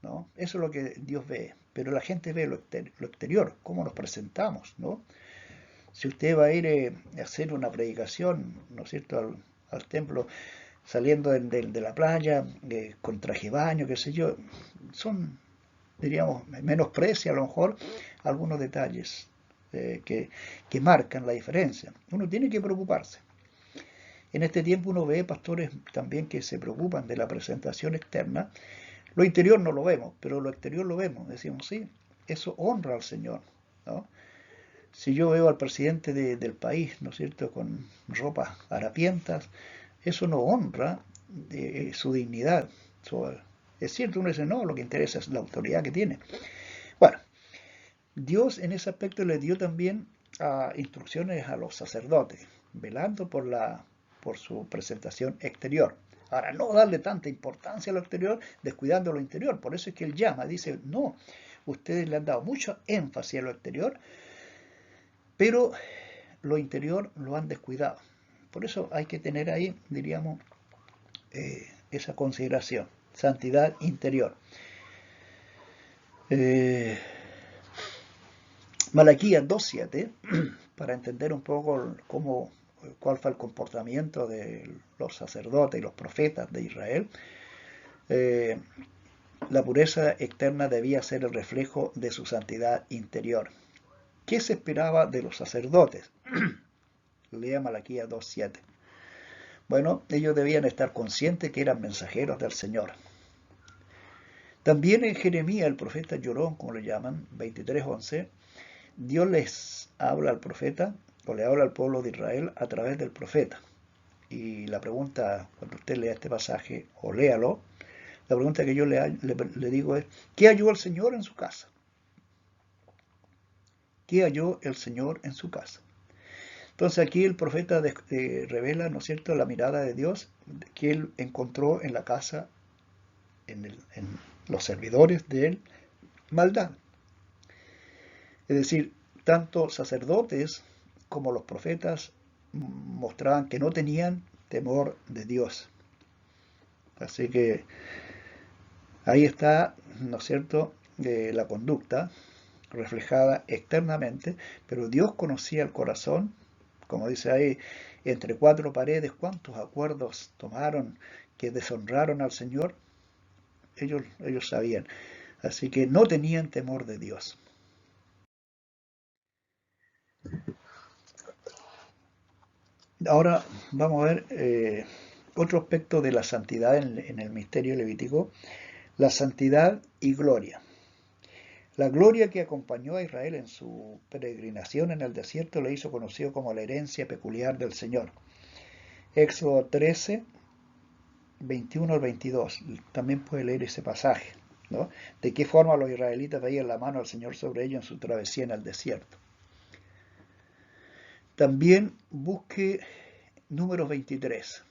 ¿no? Eso es lo que Dios ve, pero la gente ve lo exterior, cómo nos presentamos, ¿no? Si usted va a ir a hacer una predicación, ¿no es cierto?, al templo, saliendo de la playa, con traje de baño, qué sé yo, son, diríamos, menosprecia a lo mejor algunos detalles que marcan la diferencia. Uno tiene que preocuparse. En este tiempo uno ve pastores también que se preocupan de la presentación externa. Lo interior no lo vemos, pero lo exterior lo vemos. Decimos, sí, eso honra al Señor, ¿no? Si yo veo al presidente del país, ¿no es cierto?, con ropas harapientas, eso no honra su dignidad. Es cierto, uno dice, no, lo que interesa es la autoridad que tiene. Bueno, Dios en ese aspecto le dio también instrucciones a los sacerdotes, velando por su presentación exterior. Ahora, no darle tanta importancia a lo exterior, descuidando lo interior. Por eso es que él llama, dice, no, ustedes le han dado mucho énfasis a lo exterior, pero lo interior lo han descuidado. Por eso hay que tener ahí, diríamos, esa consideración, santidad interior. Malaquías 2.7, para entender un poco cuál fue el comportamiento de los sacerdotes y los profetas de Israel, la pureza externa debía ser el reflejo de su santidad interior. ¿Qué se esperaba de los sacerdotes? Lea Malaquías 2.7. Bueno, ellos debían estar conscientes que eran mensajeros del Señor. También en Jeremías, el profeta llorón, como le llaman, 23.11, Dios les habla al profeta, o le habla al pueblo de Israel a través del profeta. Y la pregunta, cuando usted lea este pasaje, o léalo, la pregunta que yo le digo es, ¿qué halló el Señor en su casa? ¿Qué halló el Señor en su casa? Entonces aquí el profeta revela, ¿no es cierto?, la mirada de Dios que él encontró en la casa, en los servidores de él, maldad. Es decir, tanto sacerdotes como los profetas mostraban que no tenían temor de Dios. Así que ahí está, ¿no es cierto?, la conducta reflejada externamente, pero Dios conocía el corazón, como dice ahí, entre cuatro paredes, ¿cuántos acuerdos tomaron que deshonraron al Señor? Ellos sabían. Así que no tenían temor de Dios. Ahora vamos a ver otro aspecto de la santidad en el misterio levítico, la santidad y gloria. La gloria que acompañó a Israel en su peregrinación en el desierto le hizo conocido como la herencia peculiar del Señor. Éxodo 13, 21 al 22. También puede leer ese pasaje, ¿no? De qué forma los israelitas veían la mano del Señor sobre ellos en su travesía en el desierto. También busque Números 23.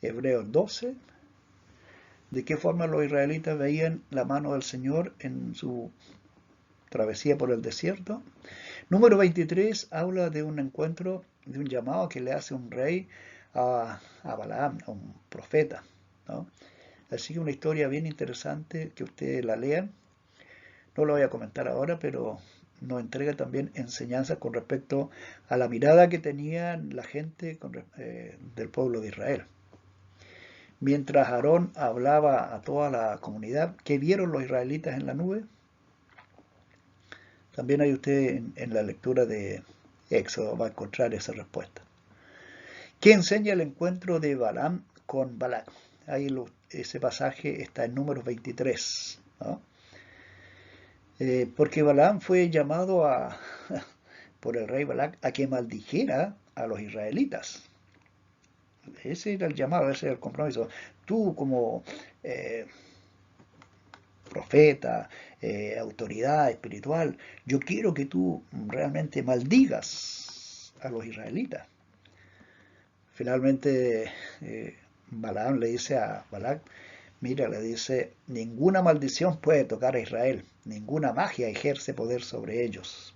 Hebreos 12. De qué forma los israelitas veían la mano del Señor en su travesía por el desierto. Número 23 habla de un encuentro, de un llamado que le hace un rey a Balaam, a un profeta, ¿no? Así que una historia bien interesante que ustedes la lean. No lo voy a comentar ahora, pero nos entrega también enseñanzas con respecto a la mirada que tenían la gente del pueblo de Israel. Mientras Aarón hablaba a toda la comunidad, ¿qué vieron los israelitas en la nube? También hay usted en la lectura de Éxodo va a encontrar esa respuesta. ¿Qué enseña el encuentro de Balaam con Balac? Ahí ese pasaje está en Números 23, ¿no? Porque Balaam fue llamado por el rey Balac a que maldijera a los israelitas. Ese era el llamado, ese era el compromiso. Tú como profeta, autoridad espiritual, yo quiero que tú realmente maldigas a los israelitas. Finalmente, Balaam le dice a Balac, mira, le dice, ninguna maldición puede tocar a Israel, ninguna magia ejerce poder sobre ellos.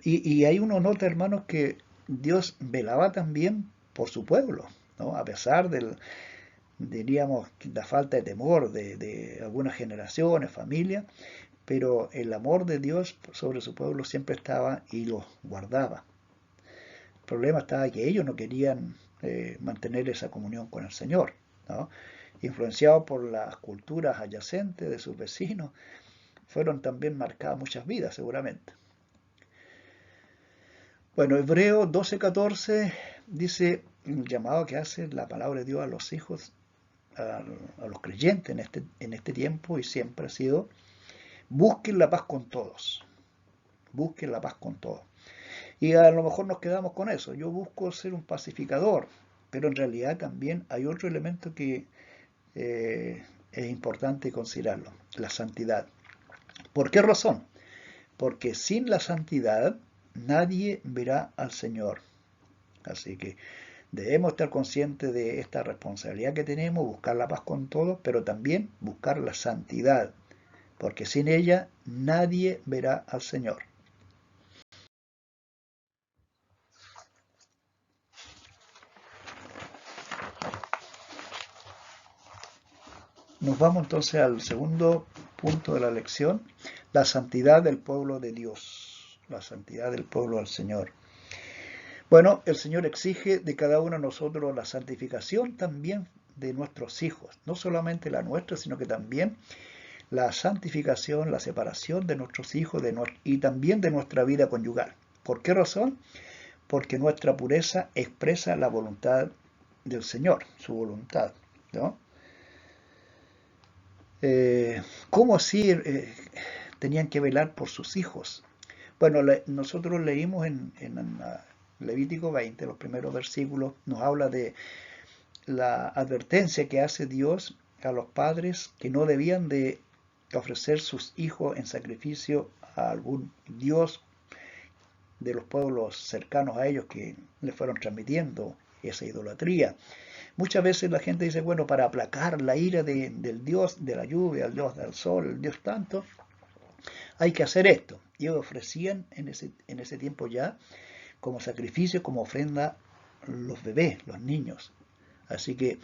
Y ahí uno nota, hermanos, que Dios velaba también por su pueblo, ¿no? A pesar diríamos, la falta de temor de algunas generaciones, familias, pero el amor de Dios sobre su pueblo siempre estaba y los guardaba. El problema estaba que ellos no querían mantener esa comunión con el Señor, ¿no? Influenciados por las culturas adyacentes de sus vecinos, fueron también marcadas muchas vidas seguramente. Bueno, Hebreo 12:14 dice el llamado que hace la palabra de Dios a los hijos, a los creyentes en este tiempo y siempre ha sido, busquen la paz con todos, busquen la paz con todos. Y a lo mejor nos quedamos con eso, yo busco ser un pacificador, pero en realidad también hay otro elemento que es importante considerarlo, la santidad. ¿Por qué razón? Porque sin la santidad nadie verá al Señor. Así que debemos estar conscientes de esta responsabilidad que tenemos, buscar la paz con todos, pero también buscar la santidad, porque sin ella nadie verá al Señor. Nos vamos entonces al segundo punto de la lección, la santidad del pueblo de Dios, la santidad del pueblo del Señor. Bueno, el Señor exige de cada uno de nosotros la santificación también de nuestros hijos, no solamente la nuestra, sino que también la santificación, la separación de nuestros hijos y también de nuestra vida conyugal. ¿Por qué razón? Porque nuestra pureza expresa la voluntad del Señor, su voluntad, ¿no? ¿Cómo así tenían que velar por sus hijos? Bueno, nosotros leímos en Levítico 20, los primeros versículos, nos habla de la advertencia que hace Dios a los padres que no debían de ofrecer sus hijos en sacrificio a algún dios de los pueblos cercanos a ellos que les fueron transmitiendo esa idolatría. Muchas veces la gente dice, bueno, para aplacar la ira del dios de la lluvia, el dios del sol, el dios tanto, hay que hacer esto. Y ellos ofrecían en ese tiempo ya como sacrificio, como ofrenda, los bebés, los niños. Así que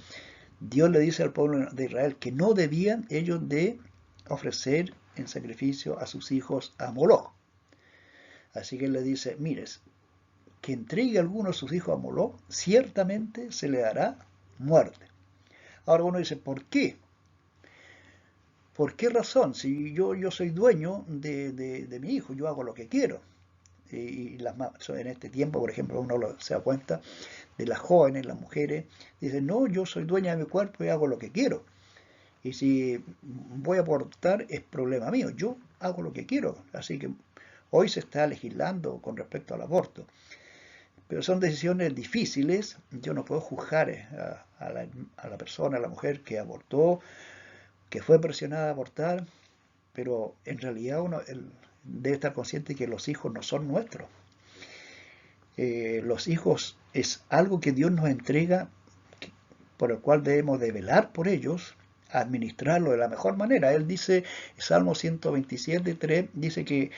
Dios le dice al pueblo de Israel que no debían ellos de ofrecer en sacrificio a sus hijos a Moloch. Así que él le dice, mires, que entregue a alguno de sus hijos a Moloch, ciertamente se le dará muerte. Ahora uno dice, ¿por qué? ¿Por qué razón? Si yo soy dueño de mi hijo, yo hago lo que quiero. Y en este tiempo, por ejemplo, uno se da cuenta de las jóvenes, las mujeres, dicen, no, yo soy dueña de mi cuerpo y hago lo que quiero. Y si voy a abortar es problema mío, yo hago lo que quiero. Así que hoy se está legislando con respecto al aborto. Pero son decisiones difíciles, yo no puedo juzgar a la persona, a la mujer que abortó, que fue presionada a abortar, pero en realidad uno debe estar consciente que los hijos no son nuestros. Los hijos es algo que Dios nos entrega, por el cual debemos de velar por ellos, administrarlo de la mejor manera. Él dice, Salmo 127:3, dice que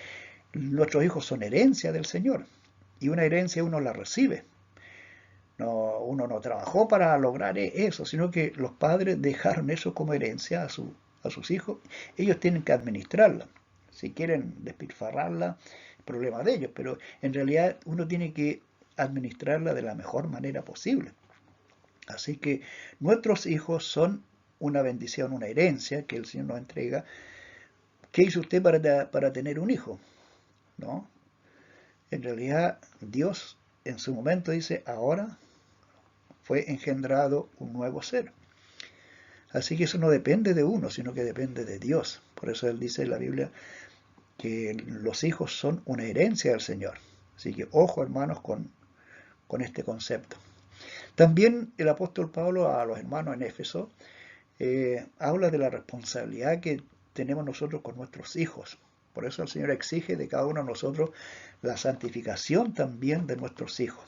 nuestros hijos son herencia del Señor, y una herencia uno la recibe. No, uno no trabajó para lograr eso, sino que los padres dejaron eso como herencia a sus hijos. Ellos tienen que administrarla. Si quieren despilfarrarla, problema de ellos, pero en realidad uno tiene que administrarla de la mejor manera posible. Así que nuestros hijos son una bendición, una herencia que el Señor nos entrega. ¿Qué hizo usted para tener un hijo? ¿No? En realidad Dios en su momento dice, ahora fue engendrado un nuevo ser. Así que eso no depende de uno, sino que depende de Dios. Por eso Él dice en la Biblia que los hijos son una herencia del Señor. Así que ojo, hermanos, con este concepto. También el apóstol Pablo a los hermanos en Éfeso habla de la responsabilidad que tenemos nosotros con nuestros hijos. Por eso el Señor exige de cada uno de nosotros la santificación también de nuestros hijos.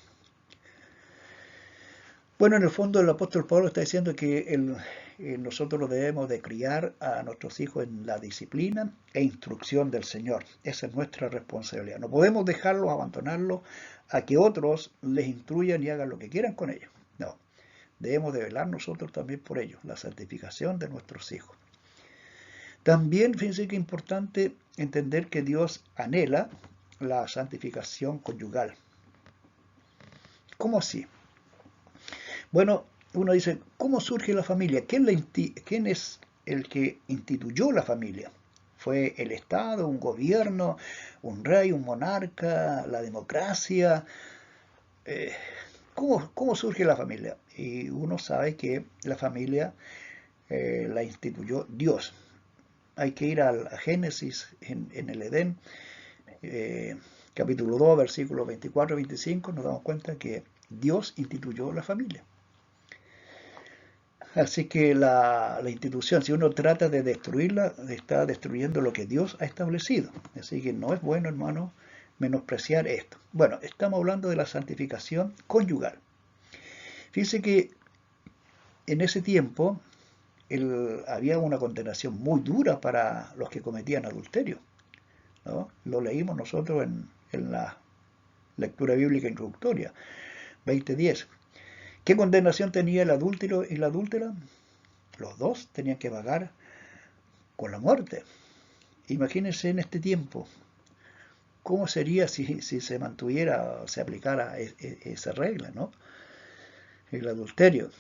Bueno, en el fondo el apóstol Pablo está diciendo que nosotros debemos de criar a nuestros hijos en la disciplina e instrucción del Señor. Esa es nuestra responsabilidad. No podemos dejarlos, abandonarlos a que otros les instruyan y hagan lo que quieran con ellos. No, debemos de velar nosotros también por ellos, la santificación de nuestros hijos. También, fíjense que es importante entender que Dios anhela la santificación conyugal. ¿Cómo así? Bueno, uno dice, ¿cómo surge la familia? ¿Quién es el que instituyó la familia? ¿Fue el Estado, un gobierno, un rey, un monarca, la democracia? ¿Cómo surge la familia? Y uno sabe que la familia la instituyó Dios. Hay que ir a Génesis en el Edén, capítulo 2, versículos 24 y 25, nos damos cuenta que Dios instituyó la familia. Así que la institución, si uno trata de destruirla, está destruyendo lo que Dios ha establecido. Así que no es bueno, hermano, menospreciar esto. Bueno, estamos hablando de la santificación conyugal. Fíjense que en ese tiempo había una condenación muy dura para los que cometían adulterio, ¿no? Lo leímos nosotros en la lectura bíblica introductoria, 20:10. ¿Qué condenación tenía el adúltero y la adúltera? Los dos tenían que pagar con la muerte. Imagínense en este tiempo, ¿cómo sería si se mantuviera, se aplicara esa regla, ¿no? El adulterio.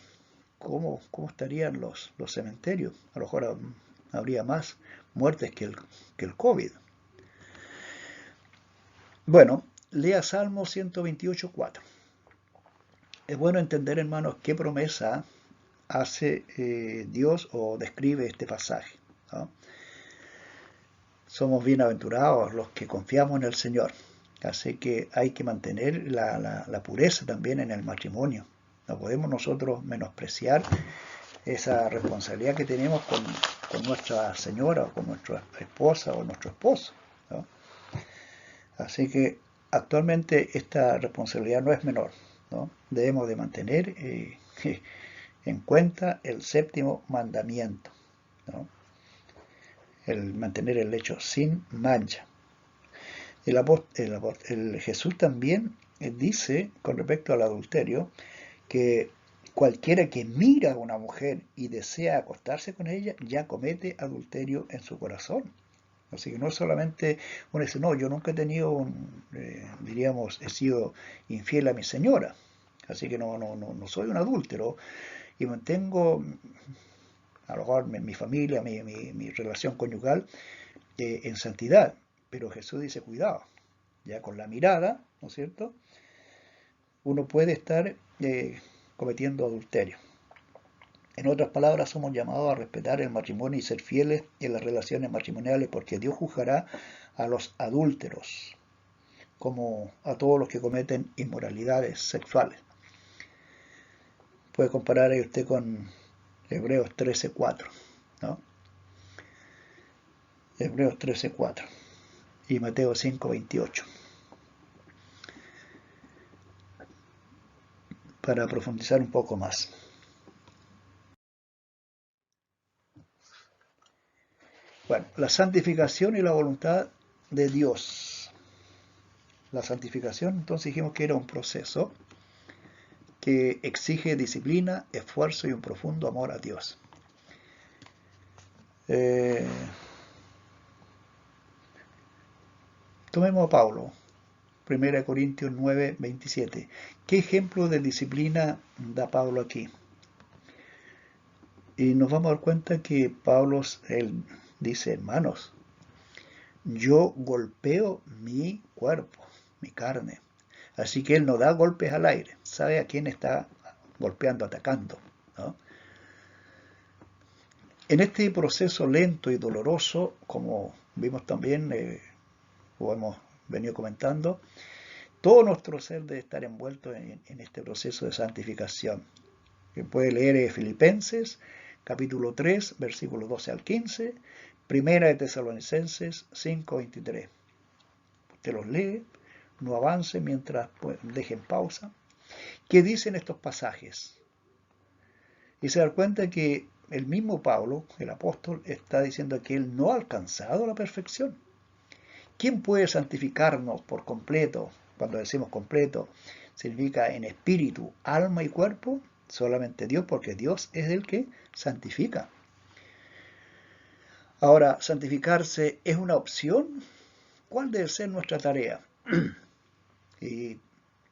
¿Cómo estarían los cementerios? A lo mejor habría más muertes que el COVID. Bueno, lea Salmo 128:4. Es bueno entender, hermanos, qué promesa hace Dios o describe este pasaje, ¿no? Somos bienaventurados los que confiamos en el Señor. Así que hay que mantener la pureza también en el matrimonio. No podemos nosotros menospreciar esa responsabilidad que tenemos con nuestra señora, o con nuestra esposa o nuestro esposo, ¿no? Así que actualmente esta responsabilidad no es menor, ¿no? Debemos de mantener en cuenta el séptimo mandamiento, ¿no? El mantener el lecho sin mancha. Jesús también dice con respecto al adulterio que cualquiera que mira a una mujer y desea acostarse con ella ya comete adulterio en su corazón. Así que no es solamente uno dice, no, yo nunca he tenido diríamos, he sido infiel a mi señora, así que no soy un adúltero y mantengo a lo mejor mi familia, mi relación conyugal en santidad. Pero Jesús dice, cuidado, ya con la mirada, ¿no es cierto? Uno puede estar cometiendo adulterio. En otras palabras, somos llamados a respetar el matrimonio y ser fieles en las relaciones matrimoniales porque Dios juzgará a los adúlteros como a todos los que cometen inmoralidades sexuales. Puede comparar ahí usted con Hebreos 13:4, ¿no? Hebreos 13:4 y Mateo 5:28. Para profundizar un poco más. Bueno, la santificación y la voluntad de Dios. La santificación, entonces dijimos que era un proceso que exige disciplina, esfuerzo y un profundo amor a Dios. Tomemos a Pablo, 1 Corintios 9, 27. ¿Qué ejemplo de disciplina da Pablo aquí? Y nos vamos a dar cuenta que Pablo, él dice, hermanos, yo golpeo mi cuerpo, mi carne. Así que él no da golpes al aire, sabe a quién está golpeando, atacando, ¿no? En este proceso lento y doloroso, como vimos también, o hemos venido comentando, todo nuestro ser debe estar envuelto en este proceso de santificación. Que puede leer Filipenses, capítulo 3, versículos 12 al 15, Primera de Tesalonicenses 5, 23. Usted los lee, no avance mientras dejen pausa. ¿Qué dicen estos pasajes? Y se da cuenta que el mismo Pablo, el apóstol, está diciendo que él no ha alcanzado la perfección. ¿Quién puede santificarnos por completo? Cuando decimos completo, significa en espíritu, alma y cuerpo. Solamente Dios, porque Dios es el que santifica. Ahora, ¿santificarse es una opción? ¿Cuál debe ser nuestra tarea? Y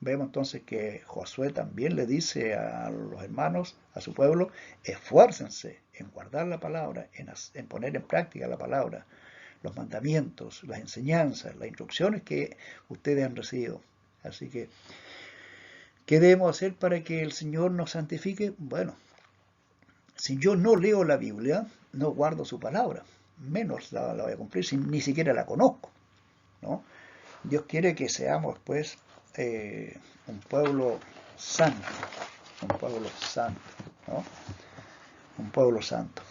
vemos entonces que Josué también le dice a los hermanos, a su pueblo, esfuércense en guardar la palabra, en poner en práctica la palabra, los mandamientos, las enseñanzas, las instrucciones que ustedes han recibido. Así que, ¿qué debemos hacer para que el Señor nos santifique? Bueno, si yo no leo la Biblia, no guardo su palabra, menos la voy a cumplir si ni siquiera la conozco, ¿no? Dios quiere que seamos, pues, un pueblo santo, ¿no? Un pueblo santo.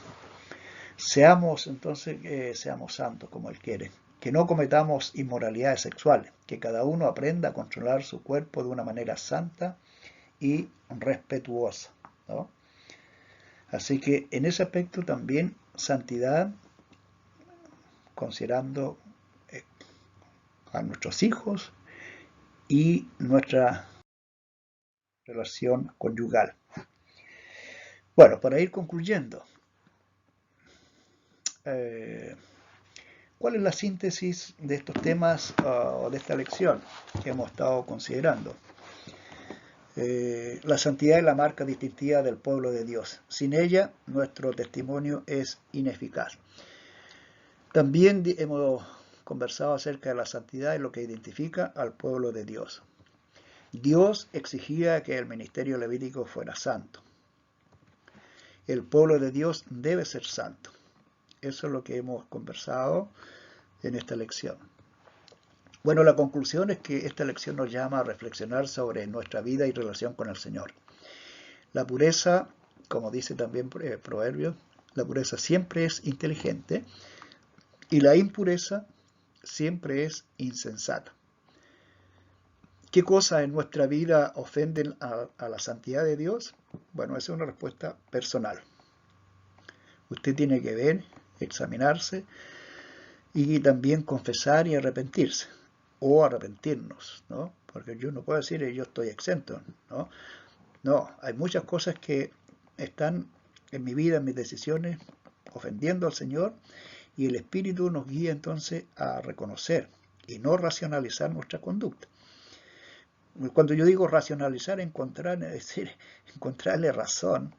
Seamos, entonces, seamos santos como Él quiere. Que no cometamos inmoralidades sexuales, que cada uno aprenda a controlar su cuerpo de una manera santa y respetuosa, ¿no? Así que en ese aspecto también santidad, considerando a nuestros hijos y nuestra relación conyugal. Bueno, para ir concluyendo, ¿cuál es la síntesis de estos temas o de esta lección que hemos estado considerando? La santidad es la marca distintiva del pueblo de Dios. Sin ella, nuestro testimonio es ineficaz. También hemos conversado acerca de la santidad y lo que identifica al pueblo de Dios. Dios exigía que el ministerio levítico fuera santo. El pueblo de Dios debe ser santo. Eso es lo que hemos conversado en esta lección. Bueno, la conclusión es que esta lección nos llama a reflexionar sobre nuestra vida y relación con el Señor. La pureza, como dice también Proverbios, la pureza siempre es inteligente y la impureza siempre es insensata. ¿Qué cosas en nuestra vida ofenden a la santidad de Dios? Bueno, esa es una respuesta personal. Usted tiene que ver, examinarse y también confesar y arrepentirse, o arrepentirnos, ¿no? Porque yo no puedo decir yo estoy exento, ¿no? No, hay muchas cosas que están en mi vida, en mis decisiones, ofendiendo al Señor, y el Espíritu nos guía entonces a reconocer y no racionalizar nuestra conducta. Cuando yo digo racionalizar, es decir, encontrarle razón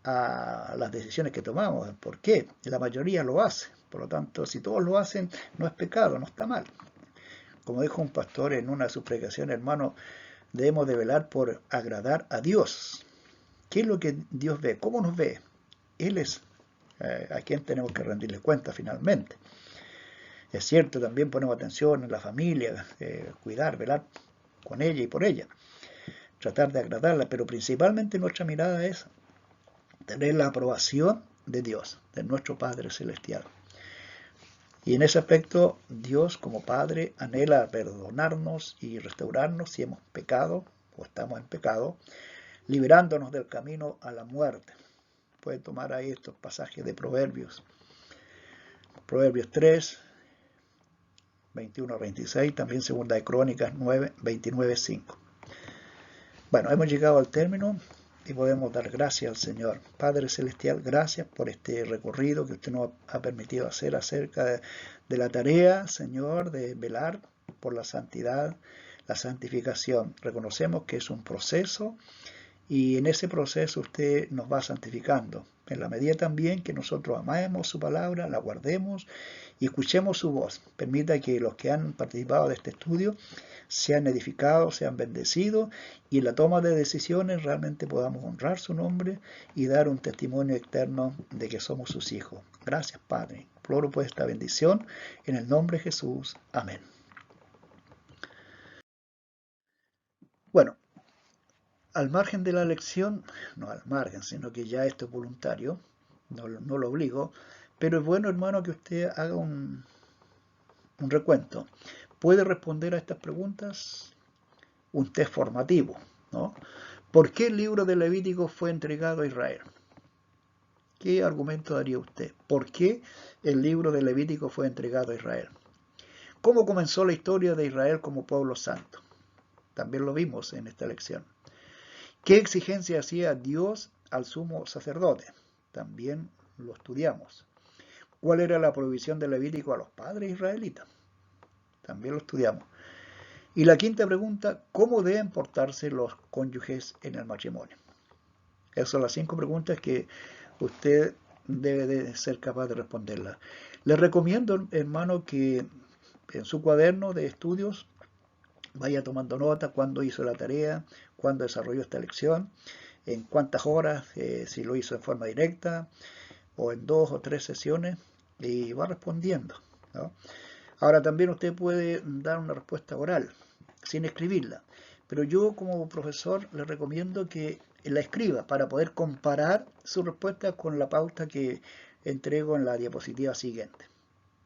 a las decisiones que tomamos. ¿Por qué? La mayoría lo hace. Por lo tanto, si todos lo hacen, no es pecado, no está mal. Como dijo un pastor en una de sus predicaciones, hermano, debemos de velar por agradar a Dios. ¿Qué es lo que Dios ve? ¿Cómo nos ve? Él es a quien tenemos que rendirle cuenta finalmente. Es cierto, también ponemos atención en la familia, cuidar, velar con ella y por ella, tratar de agradarla, pero principalmente nuestra mirada es tener la aprobación de Dios, de nuestro Padre Celestial. Y en ese aspecto, Dios como Padre anhela perdonarnos y restaurarnos si hemos pecado o estamos en pecado, liberándonos del camino a la muerte. Pueden tomar ahí estos pasajes de Proverbios. Proverbios 3, 21 a 26, también segunda de Crónicas 9, 29, 5. Bueno, hemos llegado al término y podemos dar gracias al Señor. Padre Celestial, gracias por este recorrido que usted nos ha permitido hacer acerca de la tarea, Señor, de velar por la santidad, la santificación. Reconocemos que es un proceso y en ese proceso usted nos va santificando. En la medida también que nosotros amemos su palabra, la guardemos y escuchemos su voz. Permita que los que han participado de este estudio sean edificados, sean bendecidos y en la toma de decisiones realmente podamos honrar su nombre y dar un testimonio externo de que somos sus hijos. Gracias, Padre. Imploro por esta bendición en el nombre de Jesús. Amén. Bueno, al margen de la lección, no al margen, sino que ya esto es voluntario, no lo obligo, pero es bueno, hermano, que usted haga un recuento. Puede responder a estas preguntas un test formativo, ¿no? ¿Por qué el libro de Levítico fue entregado a Israel? ¿Qué argumento daría usted? ¿Por qué el libro de Levítico fue entregado a Israel? ¿Cómo comenzó la historia de Israel como pueblo santo? También lo vimos en esta lección. ¿Qué exigencia hacía Dios al sumo sacerdote? También lo estudiamos. ¿Cuál era la prohibición de Levítico a los padres israelitas? También lo estudiamos. Y la quinta pregunta, ¿cómo deben portarse los cónyuges en el matrimonio? Esas son las 5 preguntas que usted debe de ser capaz de responderlas. Le recomiendo, hermano, que en su cuaderno de estudios vaya tomando nota cuándo hizo la tarea, cuándo desarrolló esta lección, en cuántas horas, si lo hizo en forma directa o en 2 o 3 sesiones, y va respondiendo, ¿no? Ahora también usted puede dar una respuesta oral, sin escribirla, pero yo como profesor le recomiendo que la escriba para poder comparar su respuesta con la pauta que entrego en la diapositiva siguiente,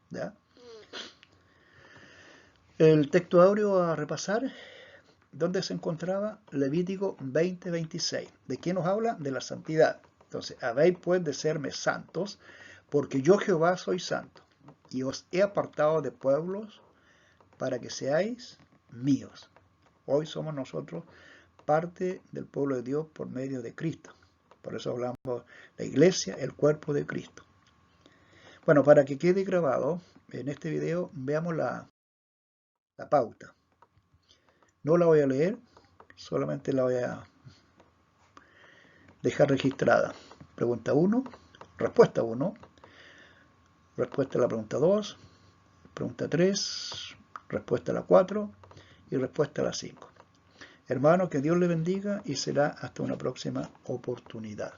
¿ya? El texto áureo a repasar, ¿dónde se encontraba? Levítico 20:26. ¿De qué nos habla? De la santidad. Entonces, habéis pues de serme santos, porque yo Jehová soy santo, y os he apartado de pueblos para que seáis míos. Hoy somos nosotros parte del pueblo de Dios por medio de Cristo. Por eso hablamos de la iglesia, el cuerpo de Cristo. Bueno, para que quede grabado en este video, veamos la pauta. No la voy a leer, solamente la voy a dejar registrada. Pregunta 1, respuesta 1, respuesta a la pregunta 2, pregunta 3, respuesta a la 4 y respuesta a la 5. Hermano, que Dios le bendiga y será hasta una próxima oportunidad.